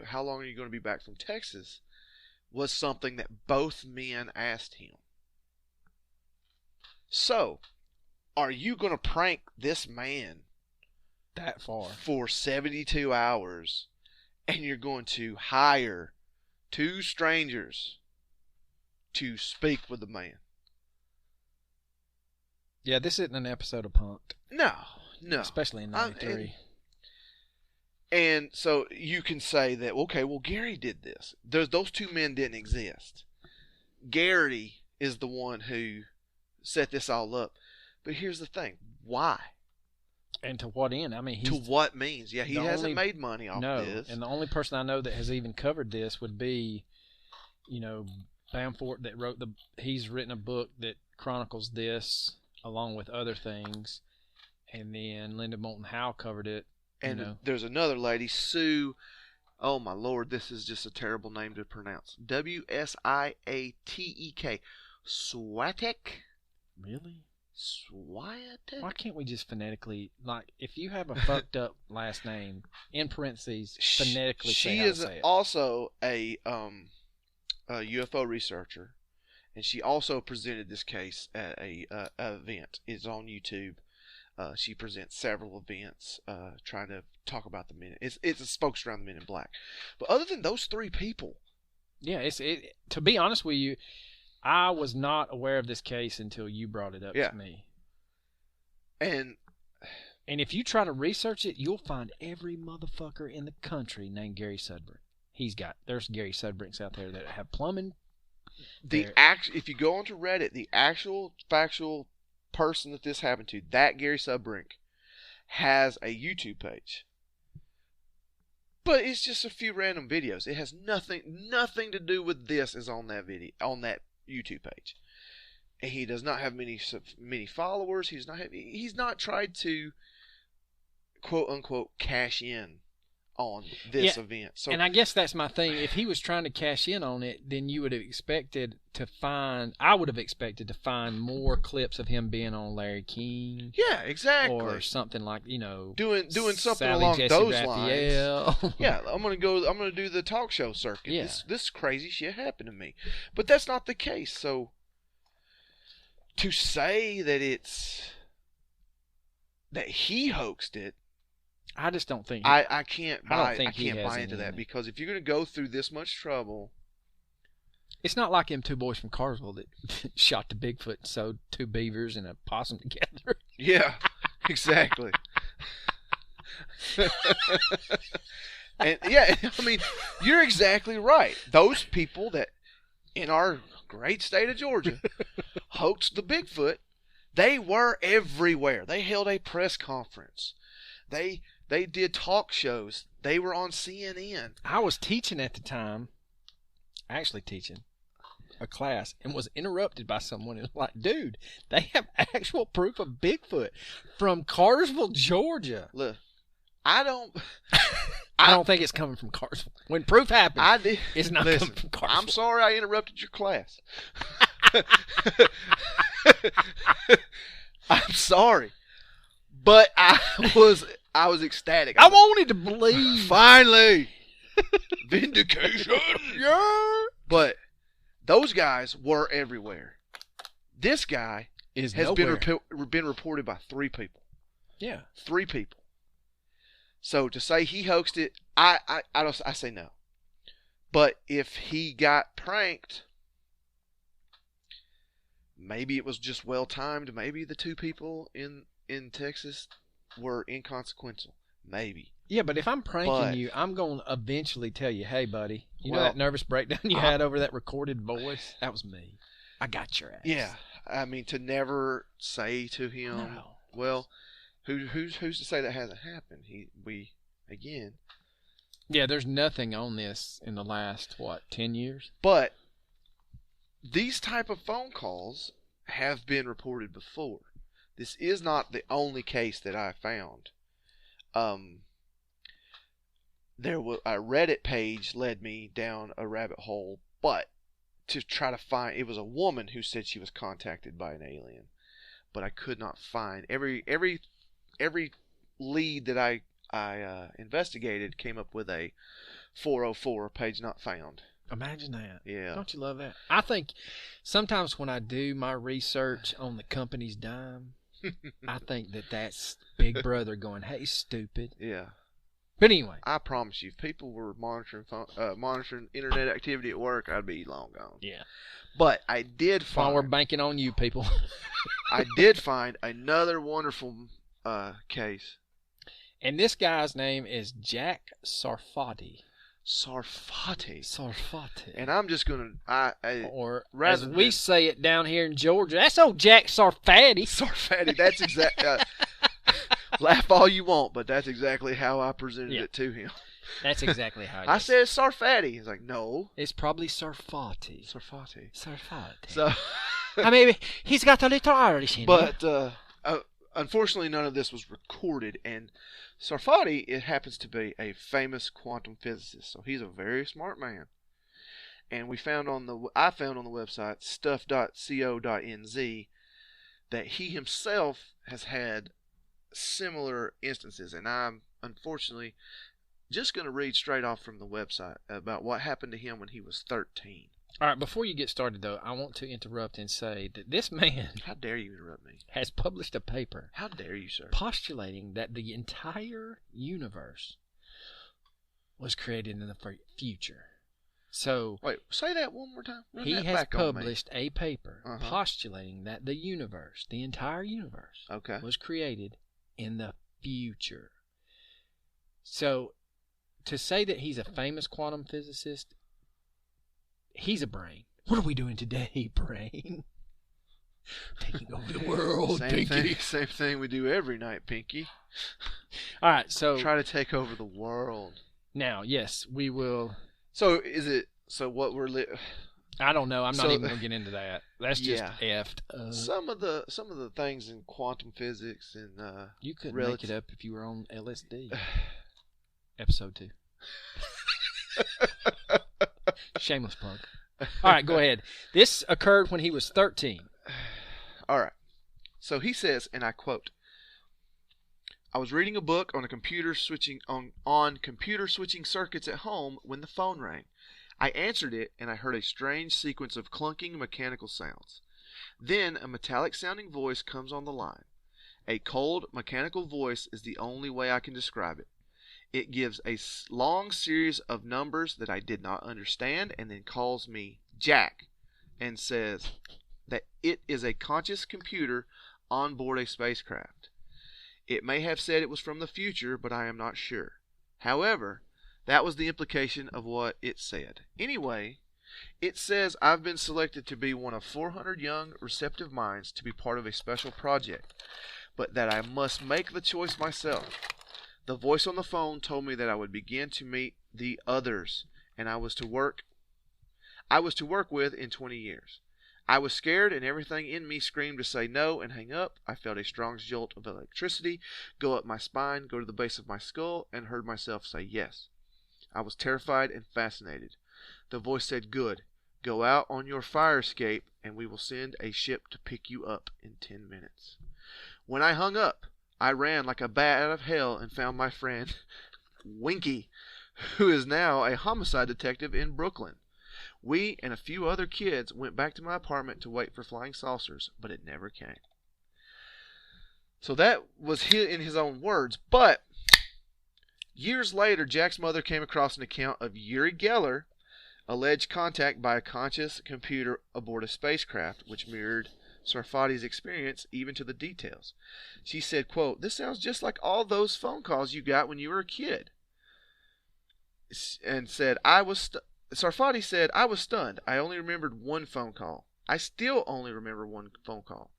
how long are you going to be back from Texas was something that both men asked him. So, are you going to prank this man that far for 72 hours and you're going to hire two strangers to speak with the man? Yeah, this isn't an episode of Punk'd. No. Especially in 93. And so you can say that, okay, well, Gary did this. Those two men didn't exist. Gary is the one who set this all up. But here's the thing. Why? And to what end? I mean, to what means? Yeah, he hasn't made money off this. And the only person I know that has even covered this would be, Bamford that wrote he's written a book that chronicles this along with other things. And then Linda Moulton Howe covered it. And there's another lady, Sue. Oh, my Lord, this is just a terrible name to pronounce. Wsiatek. Swatek? Really? Swatek? Why can't we just phonetically, if you have a fucked up last name, in parentheses, phonetically say how to say it? She is also a UFO researcher, and she also presented this case at a event. It's on YouTube. She presents several events trying to talk about the men. It's a spokesman around the Men in Black. But other than those three people. Yeah, to be honest with you, I was not aware of this case until you brought it up to me. And if you try to research it, you'll find every motherfucker in the country named Gary Sudbrink. There's Gary Sudbrinks out there that have plumbing. If you go onto Reddit, the actual factual person that this happened to, that Gary Sudbrink, has a YouTube page. But it's just a few random videos. It has nothing to do with this is on that YouTube page. And he does not have many followers. He's not tried to quote unquote cash in on this event. So, and I guess that's my thing. If he was trying to cash in on it, then I would have expected to find more clips of him being on Larry King. Yeah, exactly. Or something like, doing something Sally along Jesse those Raphael. lines. Yeah, I'm gonna do the talk show circuit. Yeah. This crazy shit happened to me. But that's not the case. So to say that he hoaxed it, I just don't think I can't buy buy into that, because if you're going to go through this much trouble, it's not like them two boys from Carsville that shot the Bigfoot and sewed two beavers and a possum together. Yeah, exactly. And yeah, I mean, you're exactly right. Those people that in our great state of Georgia hoaxed the Bigfoot, they were everywhere. They held a press conference. They did talk shows. They were on CNN. I was teaching at the time, actually teaching a class, and was interrupted by someone who was like, dude, they have actual proof of Bigfoot from Carsville, Georgia. Look, I don't think it's coming from Carsville. When proof happens, it's not coming from Carsville. I'm sorry I interrupted your class. I'm sorry. But I was ecstatic. I wanted to believe. Finally. Vindication. Yeah. But those guys were everywhere. This guy has been reported by 3 people. Yeah. 3 people. So to say he hoaxed it, I say no. But if he got pranked, maybe it was just well timed. Maybe the 2 people in Texas were inconsequential. Maybe. Yeah, but if I'm pranking you, I'm going to eventually tell you, hey, buddy, you know that nervous breakdown you had over that recorded voice? That was me. I got your ass. Yeah. I mean, to never say to him, well, who's to say that hasn't happened? again. Yeah, there's nothing on this in the last, 10 years? But these type of phone calls have been reported before. This is not the only case that I found. A Reddit page led me down a rabbit hole, but to try to find, it was a woman who said she was contacted by an alien, but I could not find every lead that I investigated came up with a 404 page not found. Imagine that. Yeah. Don't you love that? I think sometimes when I do my research on the company's dime, I think that's Big Brother going, "Hey, stupid." Yeah. But anyway, I promise you, if people were monitoring internet activity at work, I'd be long gone. yeah. But I did While we're find banking on you people. I did find another wonderful case. And this guy's name is Jack Sarfati. Sarfati. And I'm just gonna Or rather as we than- say it down here in Georgia, that's old Jack Sarfati. Sarfati. That's exact. Laugh all you want, but that's exactly how I presented it to him. That's exactly how it is. I said Sarfati. He's like, no. It's probably Sarfati. Sarfati. So, I mean, he's got a little Irish in him. But unfortunately, none of this was recorded. And Sarfati, it happens to be a famous quantum physicist, so he's a very smart man. And I found on the website stuff.co.nz that he himself has had similar instances, and I'm unfortunately just going to read straight off from the website about what happened to him when he was 13. All right, before you get started, though, I want to interrupt and say that this man How dare you interrupt me? has published a paper How dare you, sir? postulating that the entire universe was created in the future. So Wait, say that one more time. Run he that has back on me. published a paper Uh-huh. postulating that the universe, the entire universe, Okay. was created in the future. So to say that he's a famous quantum physicist, he's a brain. What are we doing today, brain? Taking over the world, Pinky. Same thing we do every night, Pinky. All right, so Try to take over the world. now, yes, we will. So is it? So what we're I don't know. I'm not So- even gonna get into that. That's just Yeah. effed up. some of the things in quantum physics and You couldn't relative- make it up if you were on LSD. Episode 2. Shameless plug. All right, go ahead. This occurred when he was 13. All right. So he says, and I quote, "I was reading a book on computer switching circuits at home when the phone rang. I answered it and I heard a strange sequence of clunking mechanical sounds. Then a metallic sounding voice comes on the line. A cold mechanical voice is the only way I can describe it. It gives a long series of numbers that I did not understand and then calls me Jack and says that it is a conscious computer on board a spacecraft. It may have said it was from the future, but I am not sure. However, that was the implication of what it said. Anyway, it says I've been selected to be one of 400 young, receptive minds to be part of a special project, but that I must make the choice myself. The voice on the phone told me that I would begin to meet the others, and I was to work with in 20 years. I was scared, and everything in me screamed to say no and hang up. I felt a strong jolt of electricity go up my spine, go to the base of my skull, and heard myself say yes. I was terrified and fascinated. The voice said, 'Good. Go out on your fire escape, and we will send a ship to pick you up in 10 minutes. When I hung up, I ran like a bat out of hell and found my friend, Winky, who is now a homicide detective in Brooklyn. We and a few other kids went back to my apartment to wait for flying saucers, but it never came.'" So that was in his own words, but years later, Jack's mother came across an account of Uri Geller, alleged contact by a conscious computer aboard a spacecraft, which mirrored Sarfati's experience even to the details. She said, quote, "This sounds just like all those phone calls you got when you were a kid." And said, Sarfati said, "I was stunned. I only remembered one phone call. I still only remember one phone call.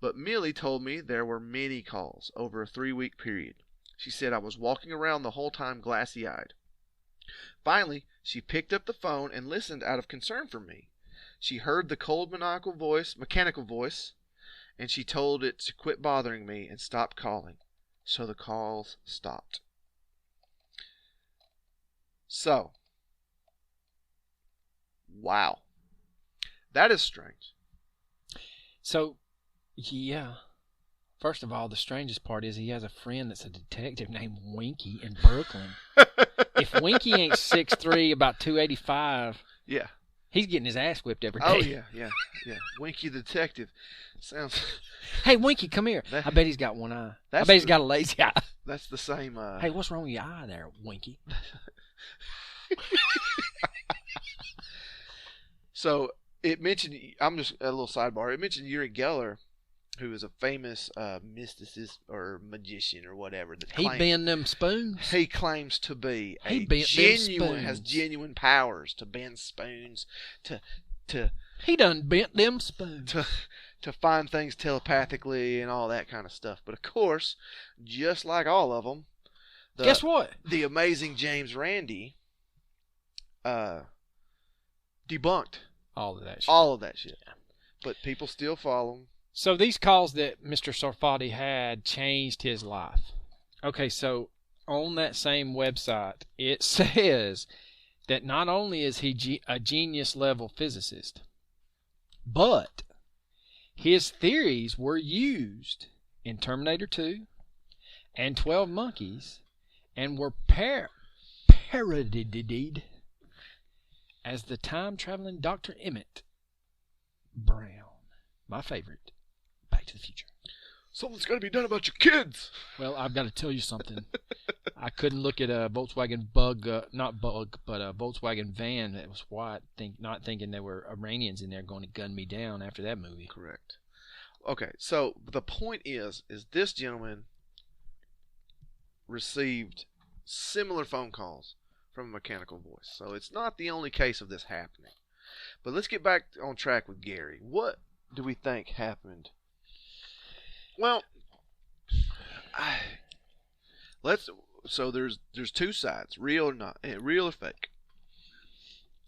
But Millie told me there were many calls over a 3-week period. She said, I was walking around the whole time glassy-eyed. Finally, she picked up the phone and listened out of concern for me. She heard the cold mechanical voice, and she told it to quit bothering me and stop calling. So the calls stopped. So, wow. That is strange. So, yeah. First of all, the strangest part is he has a friend that's a detective named Winky in Brooklyn. If Winky ain't 6'3", about 285, yeah, he's getting his ass whipped every day. Oh, yeah. Winky the detective. Sounds... Hey, Winky, come here. I bet he's got one eye. I bet he's got a lazy eye. That's the same... Hey, what's wrong with your eye there, Winky? So, it mentioned... I'm just... A little sidebar. It mentioned Uri Geller, who is a famous mysticist or magician or whatever. He bend them spoons? He claims to be has genuine powers to bend spoons, to he done bent them spoons. To find things telepathically and all that kind of stuff. But of course, just like all of them, guess what? The amazing James Randi debunked all of that shit. Yeah. But people still follow him. So these calls that Mr. Sarfati had changed his life. Okay, so on that same website, it says that not only is he a genius-level physicist, but his theories were used in Terminator 2 and 12 Monkeys and were parodied as the time-traveling Dr. Emmett Brown. My favorite. Back to the Future. Something's got to be done about your kids. Well, I've got to tell you something. I couldn't look at a Volkswagen Volkswagen van that was white, not thinking there were Iranians in there going to gun me down after that movie. Correct. Okay, so the point is this gentleman received similar phone calls from a mechanical voice. So it's not the only case of this happening. But let's get back on track with Gary. What do we think happened? Well, so there's two sides, real or not, real or fake.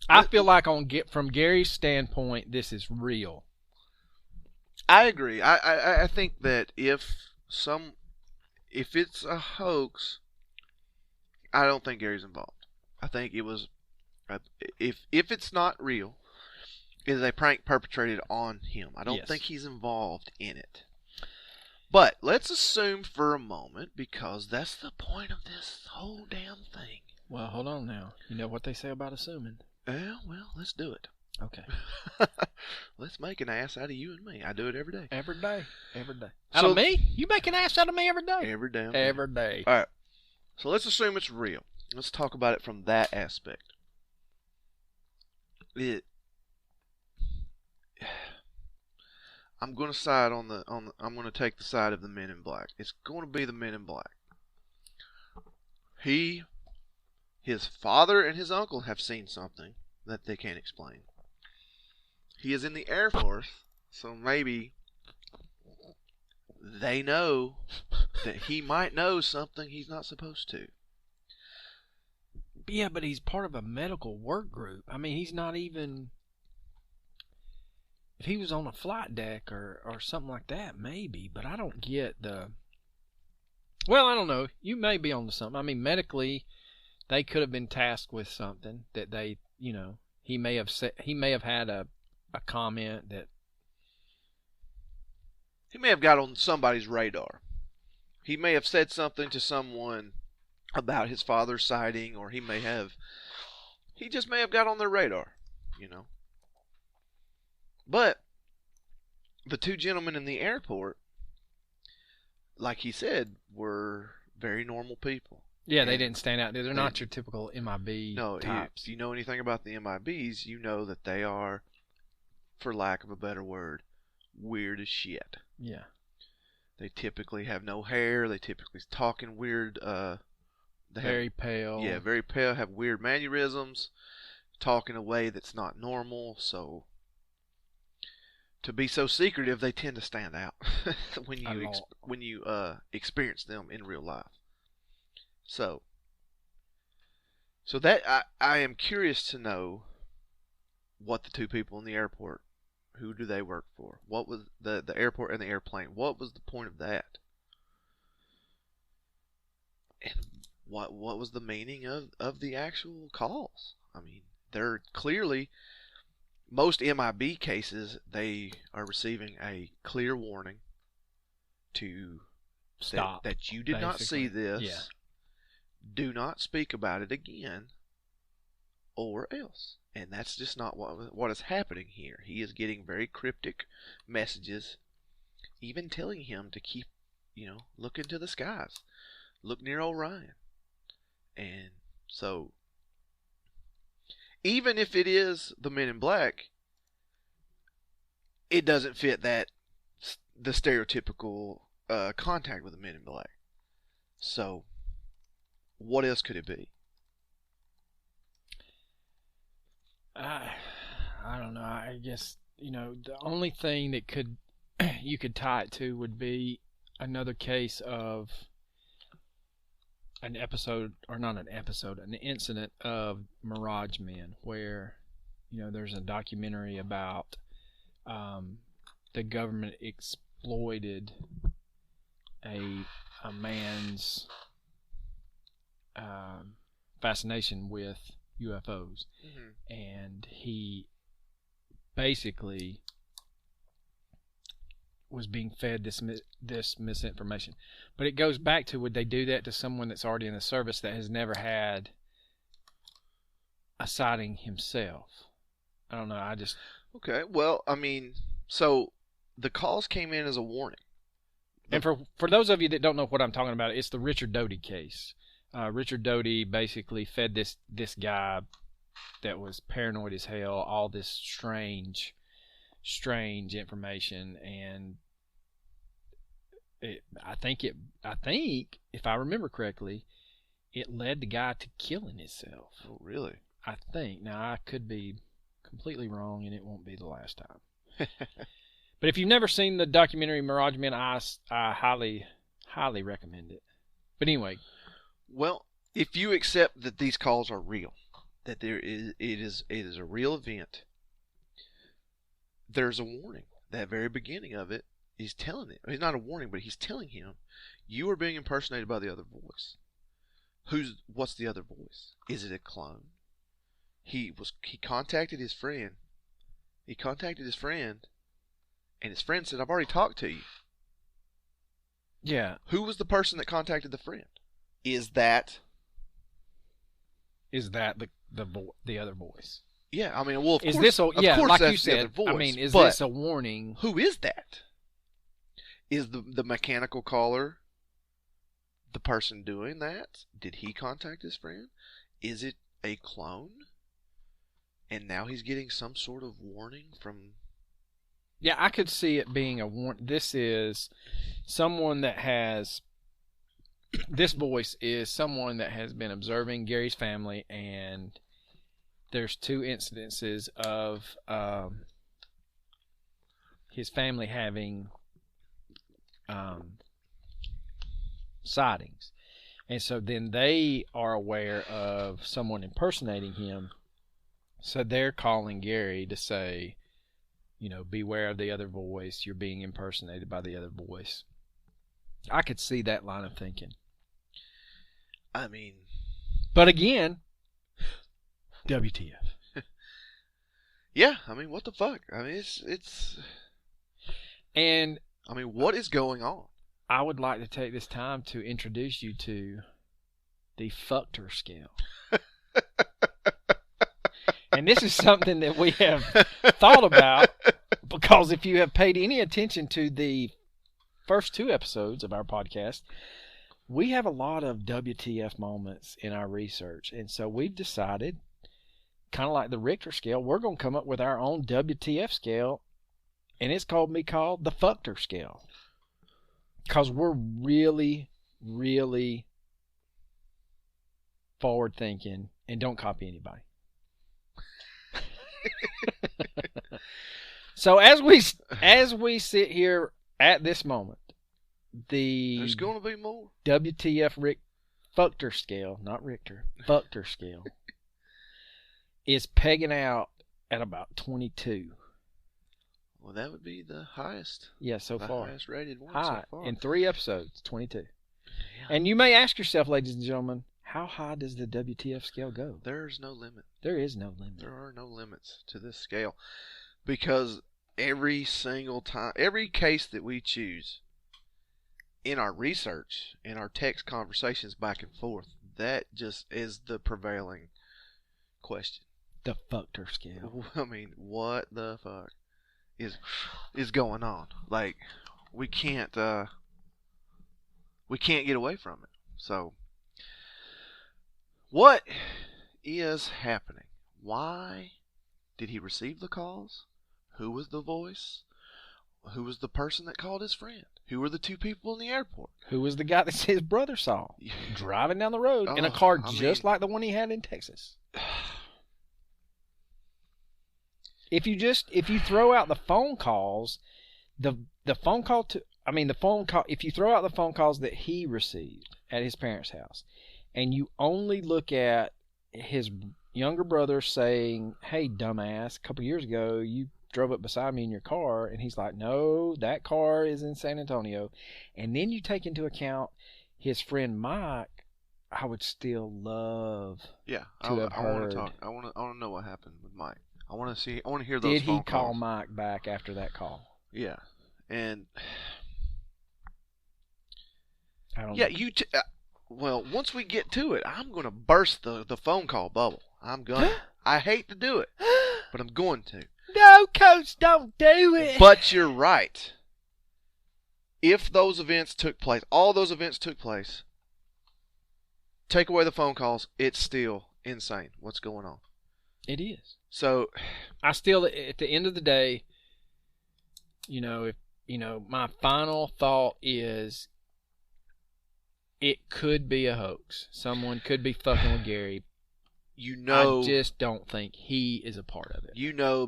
I feel like from Gary's standpoint, this is real. I agree. I think that if it's a hoax, I don't think Gary's involved. I think it was if it's not real, it is a prank perpetrated on him. I don't think he's involved in it. But let's assume for a moment, because that's the point of this whole damn thing. Well, hold on now. You know what they say about assuming? Well, let's do it. Okay. Let's make an ass out of you and me. I do it every day. Every day. Out of me? You make an ass out of me every day? Every damn day. Every day. All right. So let's assume it's real. Let's talk about it from that aspect. I'm going to side I'm going to take the side of the Men in Black. It's going to be the Men in Black. His father and his uncle have seen something that they can't explain. He is in the Air Force, so maybe they know that he might know something he's not supposed to. Yeah, but he's part of a medical work group. I mean, he's not even... If he was on a flight deck or something like that, maybe. But I don't get the... Well, I don't know. You may be onto something. I mean, medically, they could have been tasked with something that they, he may have had a comment that... He may have got on somebody's radar. He may have said something to someone about his father's sighting, or he just may have got on their radar, But the two gentlemen in the airport, like he said, were very normal people. Yeah, they didn't stand out. They're not your typical MIB types. If you know anything about the MIBs, you know that they are, for lack of a better word, weird as shit. Yeah. They typically have no hair. They typically talk in weird... very pale. Yeah, very pale, have weird mannerisms, talk in a way that's not normal, so... To be so secretive, they tend to stand out when you experience them in real life. So that I am curious to know what the two people in the airport, who do they work for? What was the airport and the airplane? What was the point of that? And what was the meaning of the actual calls? I mean, they're clearly, most MIB cases, they are receiving a clear warning to Stop. that you did not see this. Yeah. Do not speak about it again, or else. And that's just not what is happening here. He is getting very cryptic messages, even telling him to keep, look into the skies, look near Orion. And so, even if it is the Men in Black, it doesn't fit the stereotypical contact with the Men in Black. So, what else could it be? I don't know. I guess, the only thing that you could tie it to would be another case of an incident of Mirage Men, where, there's a documentary about the government exploited a man's fascination with UFOs, and he basically was being fed this misinformation. But it goes back to, would they do that to someone that's already in the service that has never had a sighting himself? I don't know. Okay. Well, I mean, so the calls came in as a warning. And for those of you that don't know what I'm talking about, it's the Richard Doty case. Richard Doty basically fed this guy that was paranoid as hell all this strange information, and I think if I remember correctly, it led the guy to killing himself. Oh, really? I think. Now, I could be completely wrong, and it won't be the last time. But if you've never seen the documentary Mirage Men, I highly recommend it. But anyway. Well, if you accept that these calls are real, that it is a real event, there's a warning. That very beginning of it, he's telling it. It's not a warning, but he's telling him, you are being impersonated by the other voice. What's the other voice? Is it a clone? He contacted his friend. And his friend said, I've already talked to you. Yeah. Who was the person that contacted the friend? Is that the other voice? Yeah, I mean, well, of course, like that's you said, the other voice. I mean, is this a warning? Who is that? Is the mechanical caller the person doing that? Did he contact his friend? Is it a clone? And now he's getting some sort of warning from... Yeah, I could see it being a warning. This is someone that has... This voice is someone that has been observing Gary's family, and there's two incidences of his family having sightings. And so then they are aware of someone impersonating him. So they're calling Gary to say, beware of the other voice. You're being impersonated by the other voice. I could see that line of thinking. I mean... But again, WTF. Yeah, I mean, what the fuck? I mean, it's... And... I mean, what is going on? I would like to take this time to introduce you to the Fuckter scale. And this is something that we have thought about, because if you have paid any attention to the first two episodes of our podcast, we have a lot of WTF moments in our research. And so we've decided, kind of like the Richter scale, we're going to come up with our own WTF scale, and it's called the Fuckter scale. Because we're really, really forward-thinking and don't copy anybody. So as we sit here at this moment, there's going to be more WTF Fuchter scale, not Richter, Fuchter scale, is pegging out at about 22. Well, that would be the highest. Yeah, so the far. highest rated one High. so far. In 3 episodes, 22. Yeah. And you may ask yourself, ladies and gentlemen, how high does the WTF scale go? There's no limit. There is no limit. There are no limits to this scale. Because every single time, every case that we choose in our research, in our text conversations back and forth, that just is the prevailing question. The Fuchter scale. I mean, what the fuck is going on? Like, we can't get away from it. So, what is happening? Why did he receive the calls? Who was the voice? Who was the person that called his friend? Who were the 2 people in the airport? Who was the guy that his brother saw driving down the road in a car just like the one he had in Texas? If you throw out the phone calls, if you throw out the phone calls that he received at his parents' house, and you only look at his younger brother saying, "Hey, dumbass, a couple years ago you drove up beside me in your car," and he's like, "No, that car is in San Antonio," and then you take into account his friend Mike, I would still love to have want heard. to talk. I want to know what happened with Mike. I want to hear those Did phone he call calls. Mike back after that call? Yeah, and I don't yeah, know. Well, once we get to it, I'm going to burst the phone call bubble. I'm going to. I hate to do it, but I'm going to. No, Coach, don't do it. But you're right. If those events took place, all those events took place, take away the phone calls, it's still insane what's going on. It is. So, I still, at the end of the day, my final thought is it could be a hoax. Someone could be fucking with Gary. I just don't think he is a part of it.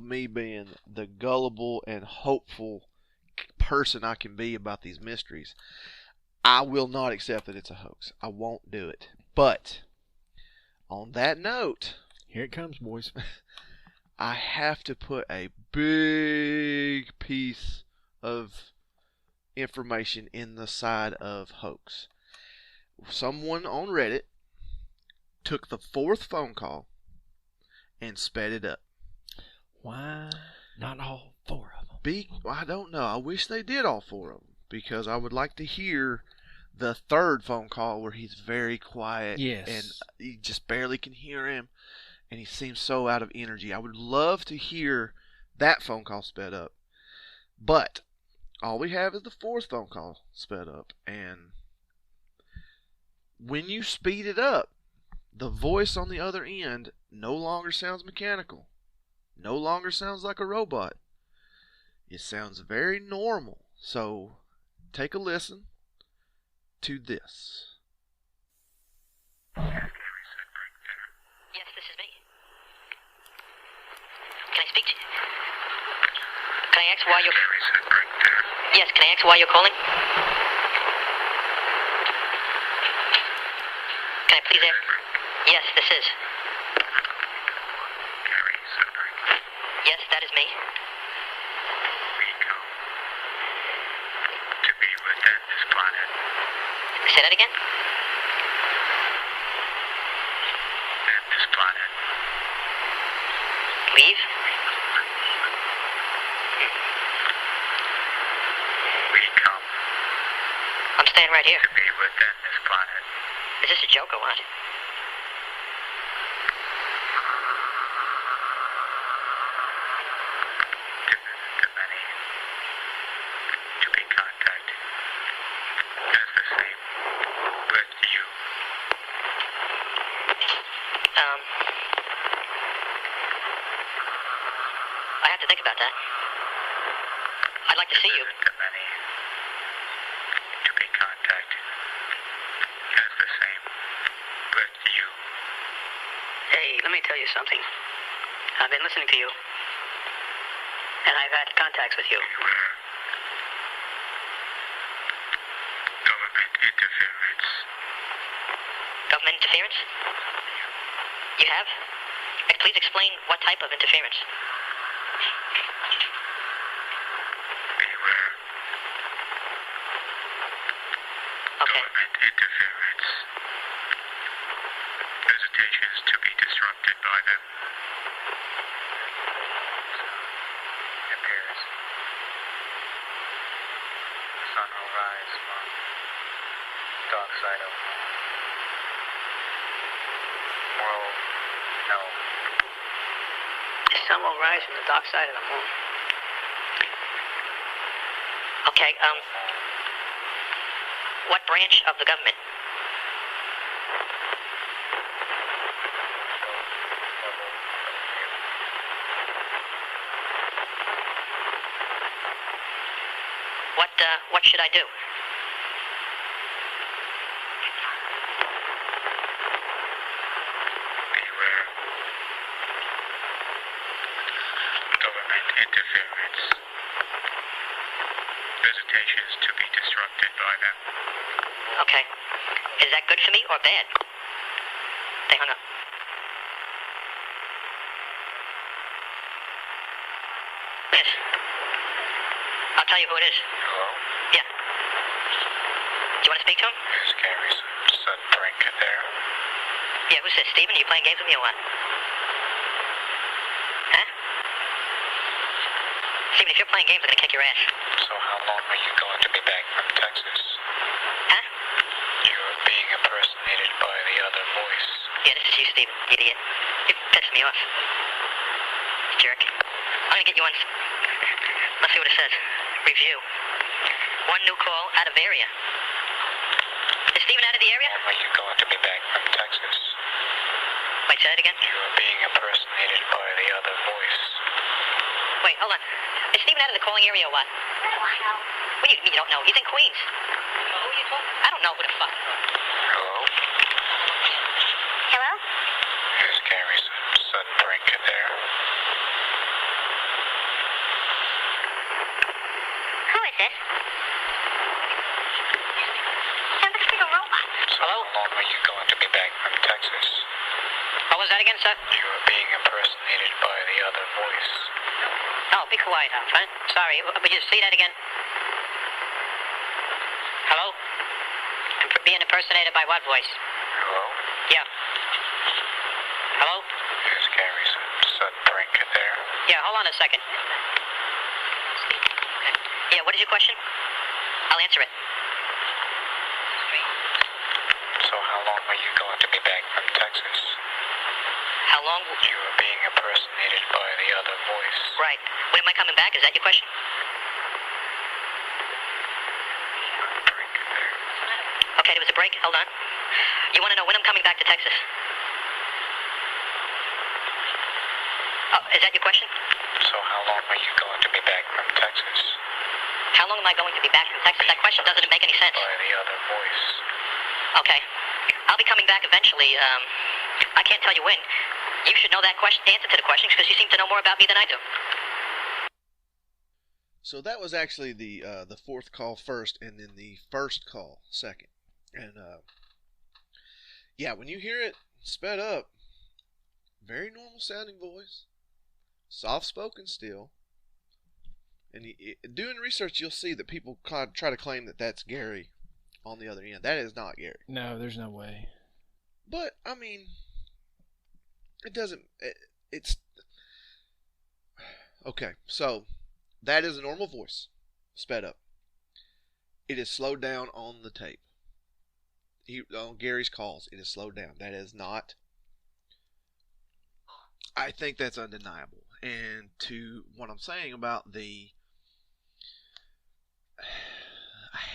Me being the gullible and hopeful person I can be about these mysteries, I will not accept that it's a hoax. I won't do it. But on that note, here it comes, boys. I have to put a big piece of information in the side of hoax. Someone on Reddit took the 4th phone call and sped it up. Why not all 4 of them? I don't know. I wish they did all 4 of them, because I would like to hear the 3rd phone call where he's very quiet. Yes. And you just barely can hear him, and he seems so out of energy. I would love to hear that phone call sped up. But all we have is the 4th phone call sped up, and when you speed it up, the voice on the other end no longer sounds mechanical, no longer sounds like a robot. It sounds very normal. So take a listen to this. Yes, this is me. Can I speak to you? Can I ask why you're... Gary Sudbrink there. Yes, can I ask why you're calling? Can I please ask... Yes, this is. Gary Sudbrink. Yes, that is me. We come to be within this planet. Say that again? And this planet. Leave? We come I'm staying right here. to be within this planet. Is this a joke or what? To visit the many. To be contacted. As the same with you. I have to think about that. I'd like to see you. Visit the many. To be contacted. As the same with you. Hey, let me tell you something. I've been listening to you. And I've had contacts with you. Beware. Government interference. Government interference? You have? Please explain what type of interference. Beware. Okay. Government interference. Visitations to be disrupted by them. It appears the sun will rise from the dark side of the world. No. The sun will rise from the dark side of the moon. Okay, what branch of the government? What should I do? Beware. Government interference. Visitations to be disrupted by them. Okay. Is that good for me or bad? They hung up. Yes. I'll tell you who it is. Hello? Yeah. Do you want to speak to him? Is Gary Sudbrink there? Yeah, who's this? Steven? Are you playing games with me or what? Huh? Steven, if you're playing games, I'm gonna kick your ass. So how long are you going to be back from Texas? Huh? You're being impersonated by the other voice. Yeah, this is you, Steven, idiot. You pissed me off. Jerk. I'm gonna get you on. Let's see what it says. Review. One new call out of area. Is Steven out of the area? How long are you going to be back from Texas? Wait, say that again? You're being impersonated by the other voice. Wait, hold on. Is Steven out of the calling area or what? What do you mean you don't know? He's in Queens. Who are you talking? I don't know who the fuck. Hello? Hello? Is Gary Sudbrink there? Who is this? Sounds like a robot. So how long are you going to be back from Texas? What was that again, sir? You're being impersonated by the other voice. Oh, be quiet, huh? Sorry, would you see that again? Hello? Being impersonated by what voice? Hello? Yeah. Hello? Is Gary Sudbrink there? Yeah, hold on a second. Yeah, what is your question? I'll answer it. So how long are you going to be back from Texas? How long? You are being impersonated by the other voice. Right. When am I coming back? Is that your question? Brink there. Okay, there was a break. Hold on. You want to know when I'm coming back to Texas? Oh, is that your question? So how long are you going to be back from Texas? How long am I going to be back from Texas? That question doesn't make any sense. By the other voice. Okay. I'll be coming back eventually. I can't tell you when. You should know that answer to the questions because you seem to know more about me than I do. So that was actually the fourth call first, and then the first call second. And yeah, when you hear it sped up, very normal sounding voice, soft spoken still. And doing research, you'll see that people try to claim that that's Gary on the other end. That is not Gary. No, there's no way. But I mean, it doesn't. It's okay. So that is a normal voice, sped up. It is slowed down on the tape. On Gary's calls, it is slowed down. That is not. I think that's undeniable. And to what I'm saying about the,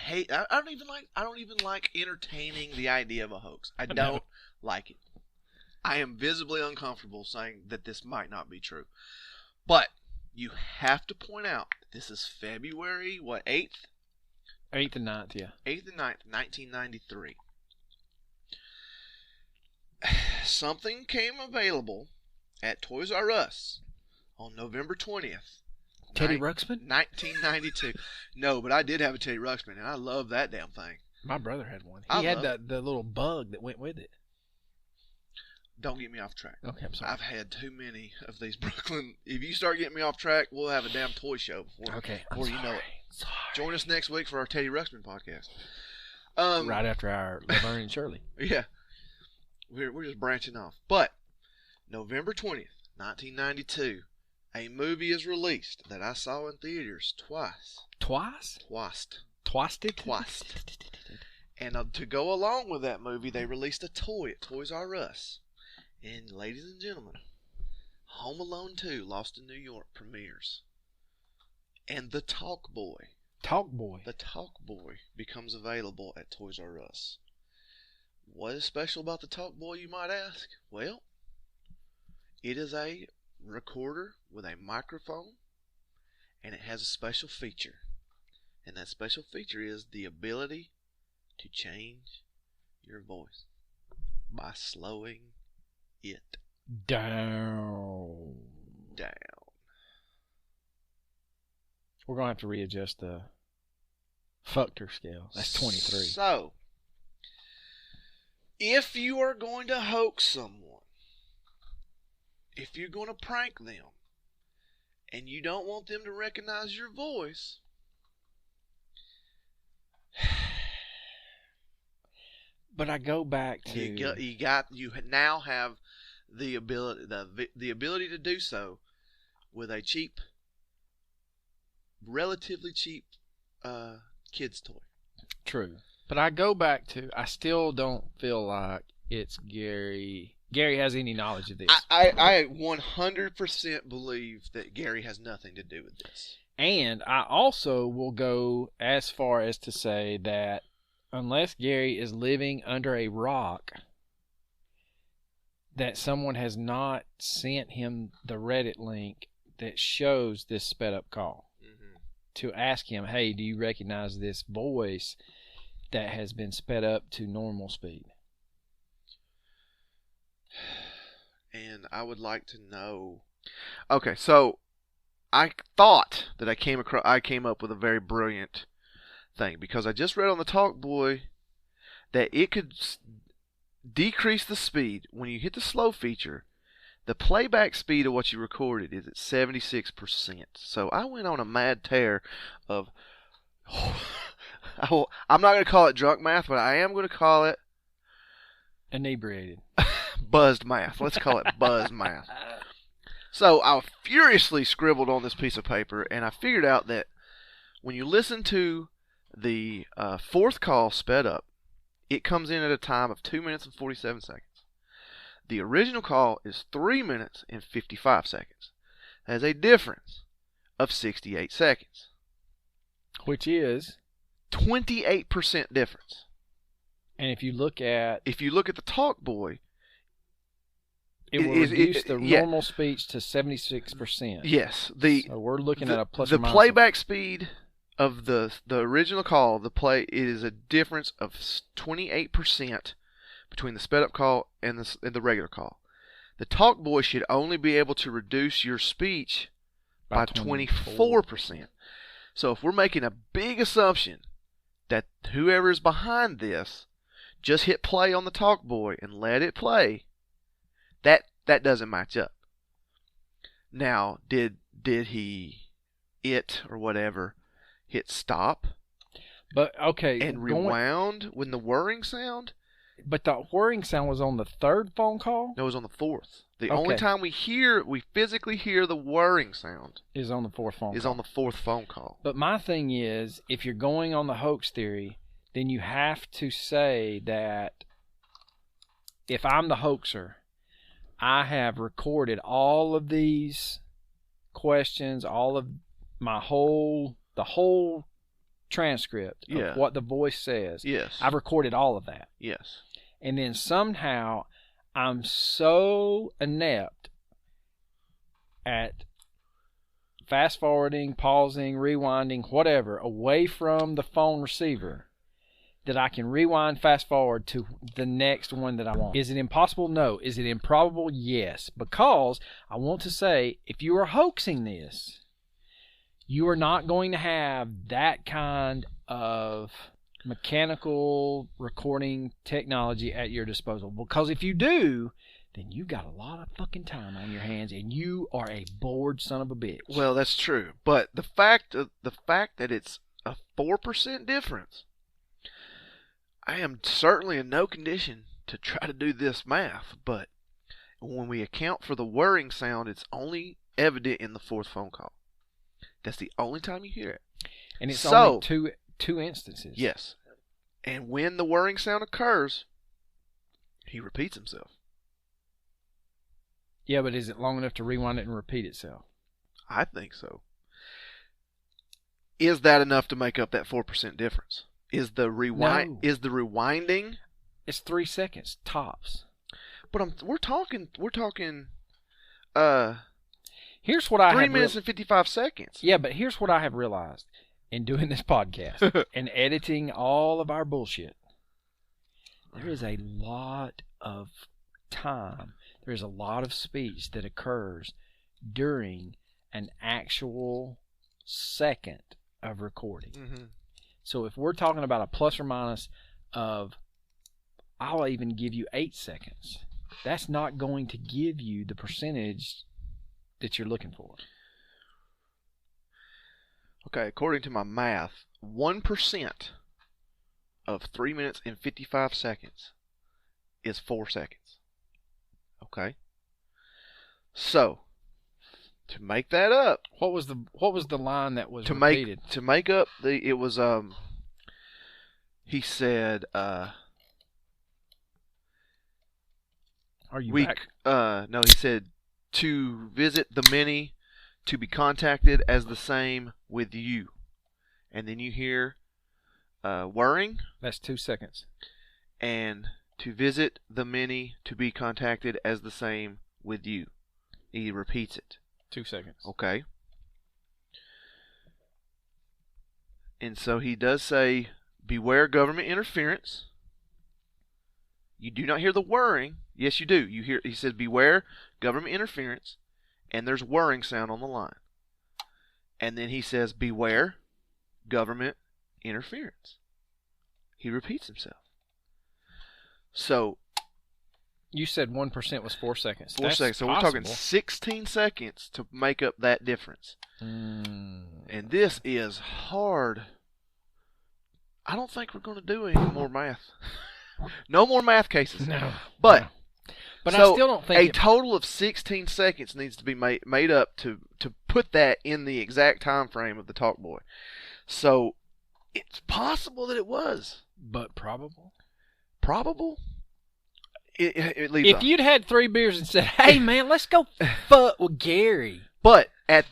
I don't even like entertaining the idea of a hoax. I don't like it. I am visibly uncomfortable saying that this might not be true. But you have to point out that this is February, 8th? 8th and 9th, yeah. 8th and 9th, 1993. Something came available at Toys R Us on November 20th. Teddy Ruxpin? 1992. No, but I did have a Teddy Ruxpin, and I love that damn thing. My brother had one. He had the little bug that went with it. don't get me off track. Okay, I'm sorry. I've had too many of these Brooklyn. If you start getting me off track, we'll have a damn toy show before you know it. Sorry. Join us next week for our Teddy Ruxpin podcast. Right after our Laverne and Shirley. Yeah. We're just branching off. But November 20th, 1992, a movie is released that I saw in theaters twice. Twice? Twice. And to go along with that movie, they released a toy at Toys R Us. And ladies and gentlemen, Home Alone 2, Lost in New York premieres. And the Talk Boy. The Talk Boy becomes available at Toys R Us. What is special about the Talk Boy, you might ask? Well, it is a recorder with a microphone, and it has a special feature. And that special feature is the ability to change your voice by slowing it down. We're going to have to readjust the Fuchter scale. That's 23. So, if you are going to hoax someone, if you're going to prank them, and you don't want them to recognize your voice, but I go back to you now have the ability to do so with a cheap, relatively cheap kids toy. True. But I go back to, I still don't feel like it's Gary has any knowledge of this. I 100% believe that Gary has nothing to do with this. And I also will go as far as to say that unless Gary is living under a rock, that someone has not sent him the Reddit link that shows this sped up call to ask him, hey, do you recognize this voice that has been sped up to normal speed? And I would like to know. Okay, so I thought that I came up with a very brilliant thing, because I just read on the Talk Boy that it could decrease the speed when you hit the slow feature. The playback speed of what you recorded is at 76%. So I went on a mad tear of I'm not going to call it drunk math, but I am going to call it inebriated. Buzzed math. Let's call it buzzed math. So I furiously scribbled on this piece of paper, and I figured out that when you listen to the fourth call sped up, it comes in at a time of 2 minutes and 47 seconds. The original call is 3 minutes and 55 seconds. That is a difference of 68 seconds. Which is 28% difference. And if you look at the Talk Boy, it will reduce the normal speech to 76%. Yes. So we're looking at a plus or minus. The playback speed of the original call, it is a difference of 28% between the sped up call and the regular call. The Talk Boy should only be able to reduce your speech by 24%. So if we're making a big assumption that whoever is behind this just hit play on the Talk Boy and let it play, that doesn't match up. Now, did or whatever hit stop? But okay, and rewound when the whirring sound? But the whirring sound was on the third phone call? No, it was on the fourth. The only time we physically hear the whirring sound is on the fourth phone call. On the fourth phone call. But my thing is, if you're going on the hoax theory, then you have to say that if I'm the hoaxer, I have recorded all of these questions, all of the whole transcript of what the voice says. Yes. I've recorded all of that. Yes. And then somehow I'm so inept at fast forwarding, pausing, rewinding, whatever, away from the phone receiver that I can rewind, fast forward to the next one that I want. Is it impossible? No. Is it improbable? Yes. Because I want to say, if you are hoaxing this, you are not going to have that kind of mechanical recording technology at your disposal. Because if you do, then you got a lot of fucking time on your hands, and you are a bored son of a bitch. Well, that's true. But the fact that it's a 4% difference, I am certainly in no condition to try to do this math. But when we account for the whirring sound, it's only evident in the fourth phone call. That's the only time you hear it. And it's only two instances. Yes. And when the whirring sound occurs, he repeats himself. Yeah, but is it long enough to rewind it and repeat itself? I think so. Is that enough to make up that 4% difference? Is the No. rewinding? It's 3 seconds tops. But we're talking. Here's what I 3 have minutes and 55 seconds. Yeah, but here's what I have realized in doing this podcast and editing all of our bullshit. There is a lot of time. There's a lot of speech that occurs during an actual second of recording. Mm-hmm. So if we're talking about a plus or minus of, I'll even give you 8 seconds, that's not going to give you the percentage that you're looking for. Okay, according to my math, 1% of 3 minutes and 55 seconds is 4 seconds. Okay? So, to make that up, What was the line that was repeated? to make up it was he said Are you back? no, he said to visit the many, to be contacted as the same with you. And then you hear whirring. That's 2 seconds. And to visit the many, to be contacted as the same with you. He repeats it. 2 seconds. Okay. And so he does say, beware government interference. You do not hear the whirring. Yes, you do. You hear. He says, beware government interference, and there's whirring sound on the line. And then he says, beware government interference. He repeats himself. So You said 1% was 4 seconds. 4 That's seconds. So we're possible. talking 16 seconds to make up that difference. And this is hard. I don't think we're going to do any more math. No more math cases. No. But No. But so I still don't think a total of 16 seconds needs to be made up to put that in the exact time frame of the Talk Boy. So it's possible that it was. But probable? Probable? It leaves If you'd had 3 beers and said, hey, man, let's go fuck with Gary. But at...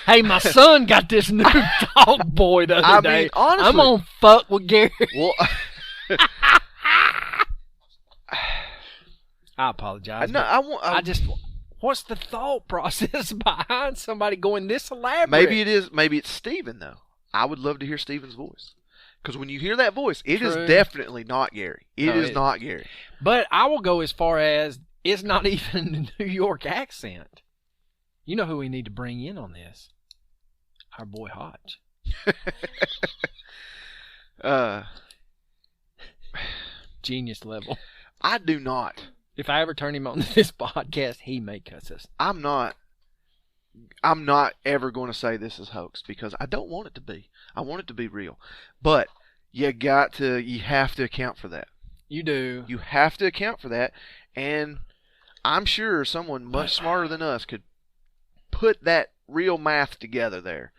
Hey, my son got this new Talk Boy the other day. Honestly, I'm going to fuck with Gary. Well, I apologize. no, I just... What's the thought process behind somebody going this elaborate? Maybe it is. Maybe it's Steven, though. I would love to hear Steven's voice. Because when you hear that voice, it is definitely not Gary. It is not Gary. But I will go as far as it's not even a New York accent. You know who we need to bring in on this? Our boy Hodge. Genius level. I do not. If I ever turn him on this podcast, he may cuss us. I'm not ever going to say this is hoax because I don't want it to be. I want it to be real. But you have to account for that. You do. You have to account for that. And I'm sure someone much smarter than us could put that real math together there.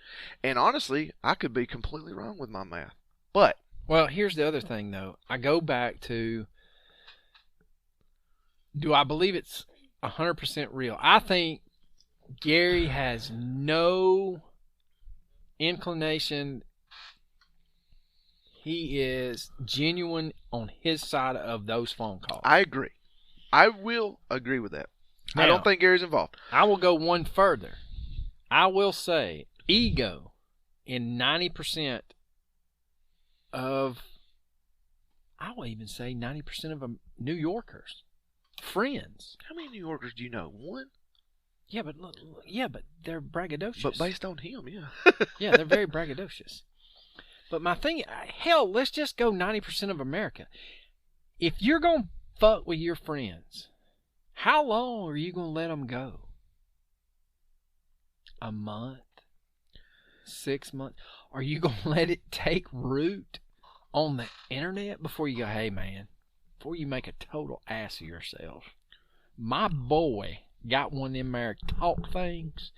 And honestly, I could be completely wrong with my math. But well, here's the other thing though. I go back to, do I believe it's 100% real? I think Gary has no inclination. He is genuine on his side of those phone calls. I agree. I will agree with that. Now, I don't think Gary's involved. I will go one further. I will say ego in 90% of, I will even say 90% of New Yorkers. Friends. How many New Yorkers do you know? One? Yeah, but they're braggadocious. But based on him, yeah. Yeah, they're very braggadocious. But my thing, hell, let's just go 90% of America. If you're going to fuck with your friends, how long are you going to let them go? A month? 6 months? Are you going to let it take root on the internet before you go, hey, man, before you make a total ass of yourself? My boy got one of them there talk things,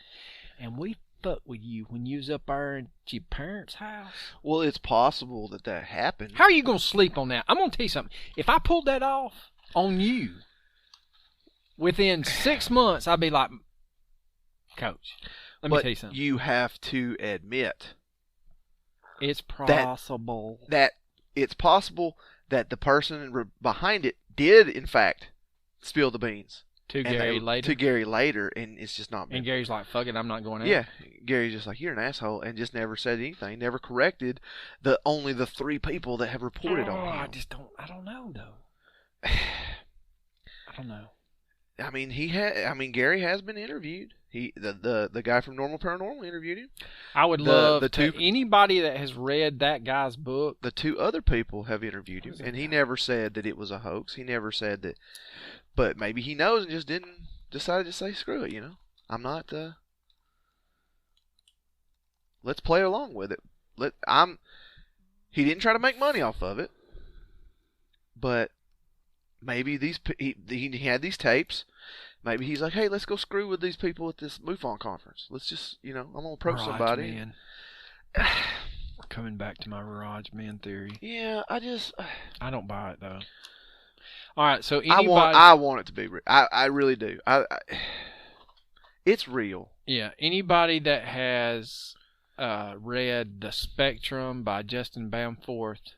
and we fuck with you when you was up there at your parents' house. Well, it's possible that happened. How are you going to sleep on that? I'm going to tell you something. If I pulled that off on you, within 6 months, I'd be like, Coach, let me tell you something. You have to admit it's possible that it's possible that the person behind it did, in fact, spill the beans to Gary later, and it's just not. And Gary's like, "Fuck it, I'm not going out." Yeah, Gary's just like, "You're an asshole," and just never said anything, never corrected only the 3 people that have reported on him. I don't know though. I don't know. I mean, Gary has been interviewed. The guy from Normal Paranormal interviewed him. I would love anybody that has read that guy's book. The 2 other people have interviewed him, and he never said that it was a hoax. He never said that, but maybe he knows and just decided to say screw it. I'm not. Let's play along with it. He didn't try to make money off of it, but maybe he had these tapes. Maybe he's like, hey, let's go screw with these people at this MUFON conference. Let's just, I'm going to approach somebody. Man. We're coming back to my Mirage Man theory. Yeah, I don't buy it, though. All right, so I want it to be real. I really do. It's real. Yeah, anybody that has read The Spectrum by Justin Bamforth,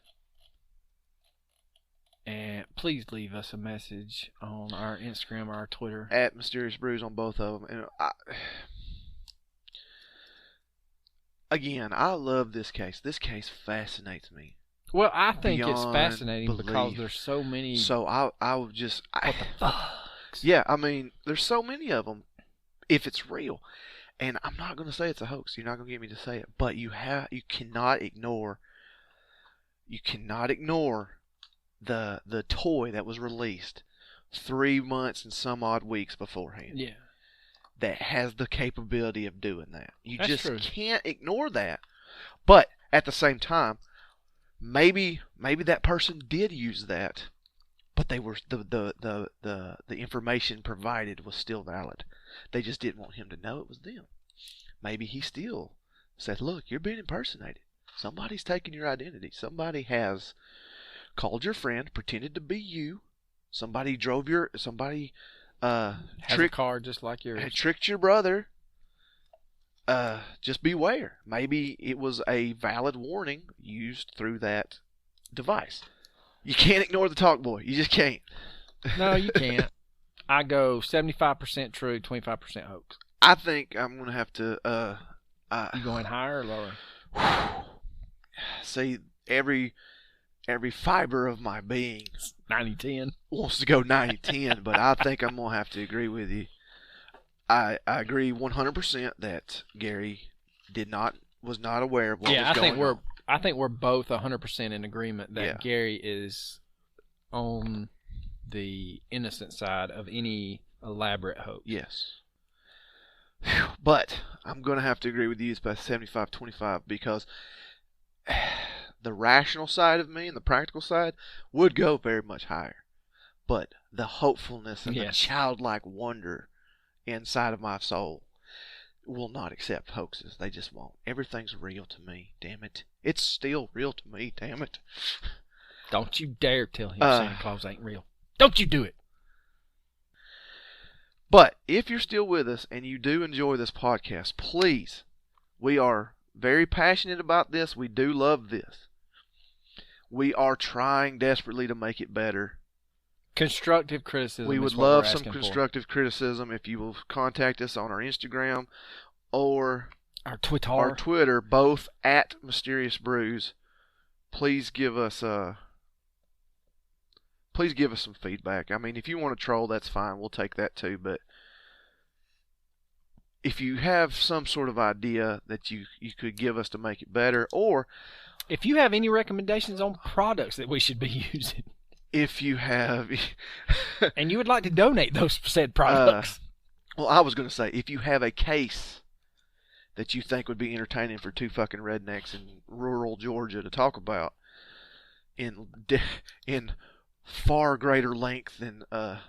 and please leave us a message on our Instagram or our Twitter. At Mysterious Brews on both of them. And again, I love this case. This case fascinates me. Well, I think it's fascinating belief. because there's so many. So I would just. What the fuck? Yeah, I mean, there's so many of them. If it's real, and I'm not going to say it's a hoax. You're not going to get me to say it, but you cannot ignore. You cannot ignore the toy that was released 3 months and some odd weeks beforehand. Yeah. That has the capability of doing that. That's just true. Can't ignore that. But at the same time, maybe that person did use that, but they were the information provided was still valid. They just didn't want him to know it was them. Maybe he still said, "Look, you're being impersonated. Somebody's taking your identity. Somebody has called your friend, pretended to be you. Somebody has a car just like yours. Had tricked your brother. Just beware. Maybe it was a valid warning used through that device. You can't ignore the talk boy. You just can't. No, you can't. I go 75% true, 25% hoax. I think I'm going to have to... you going higher or lower? See, every fiber of my being 90-10 wants to go 90-10, but I think I'm going to have to agree with you. I agree 100% that Gary was not aware of what was going on. I think we're both 100% in agreement that Gary is on the innocent side of any elaborate hoax. Yes. But I'm going to have to agree with you. It's by 75-25 because the rational side of me and the practical side would go very much higher. But the hopefulness and the childlike wonder inside of my soul will not accept hoaxes. They just won't. Everything's real to me, damn it. It's still real to me, damn it. Don't you dare tell him Santa Claus ain't real. Don't you do it. But if you're still with us and you do enjoy this podcast, please, we are very passionate about this. We do love this. We are trying desperately to make it better. Constructive criticism. We would love some constructive criticism. If you will contact us on our Instagram or our Twitter, both at Mysterious Brews. Please give us some feedback. I mean, if you want to troll, that's fine. We'll take that too. But if you have some sort of idea that you could give us to make it better, or If you have any recommendations on products that we should be using, if you have, and you would like to donate those said products, well, I was going to say, if you have a case that you think would be entertaining for two fucking rednecks in rural Georgia to talk about in far greater length than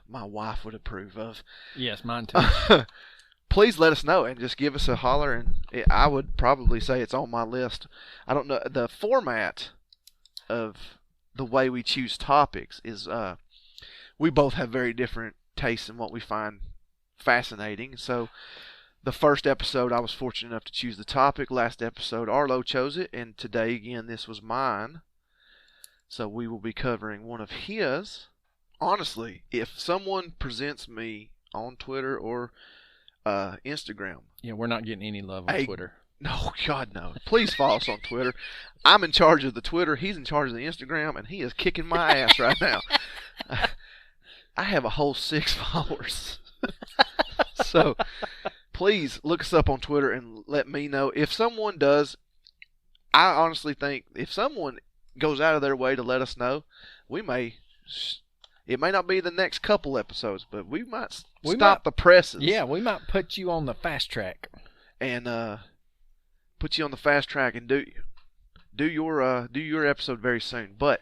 my wife would approve of. Yes, mine too. Please let us know and just give us a holler. And I would probably say it's on my list. I don't know. The format of the way we choose topics is we both have very different tastes in what we find fascinating. So the first episode, I was fortunate enough to choose the topic. Last episode, Arlo chose it. And today, again, this was mine. So we will be covering one of his. Honestly, if someone presents me on Twitter or Instagram. Yeah, we're not getting any love on Twitter. No, God, no. Please follow us on Twitter. I'm in charge of the Twitter. He's in charge of the Instagram, and he is kicking my ass right now. I have a whole 6 followers. So please look us up on Twitter and let me know. If someone does, I honestly think if someone goes out of their way to let us know, we may... It may not be the next couple episodes, but we might stop the presses. Yeah, we might put you on the fast track. And put you on the fast track and do your episode very soon. But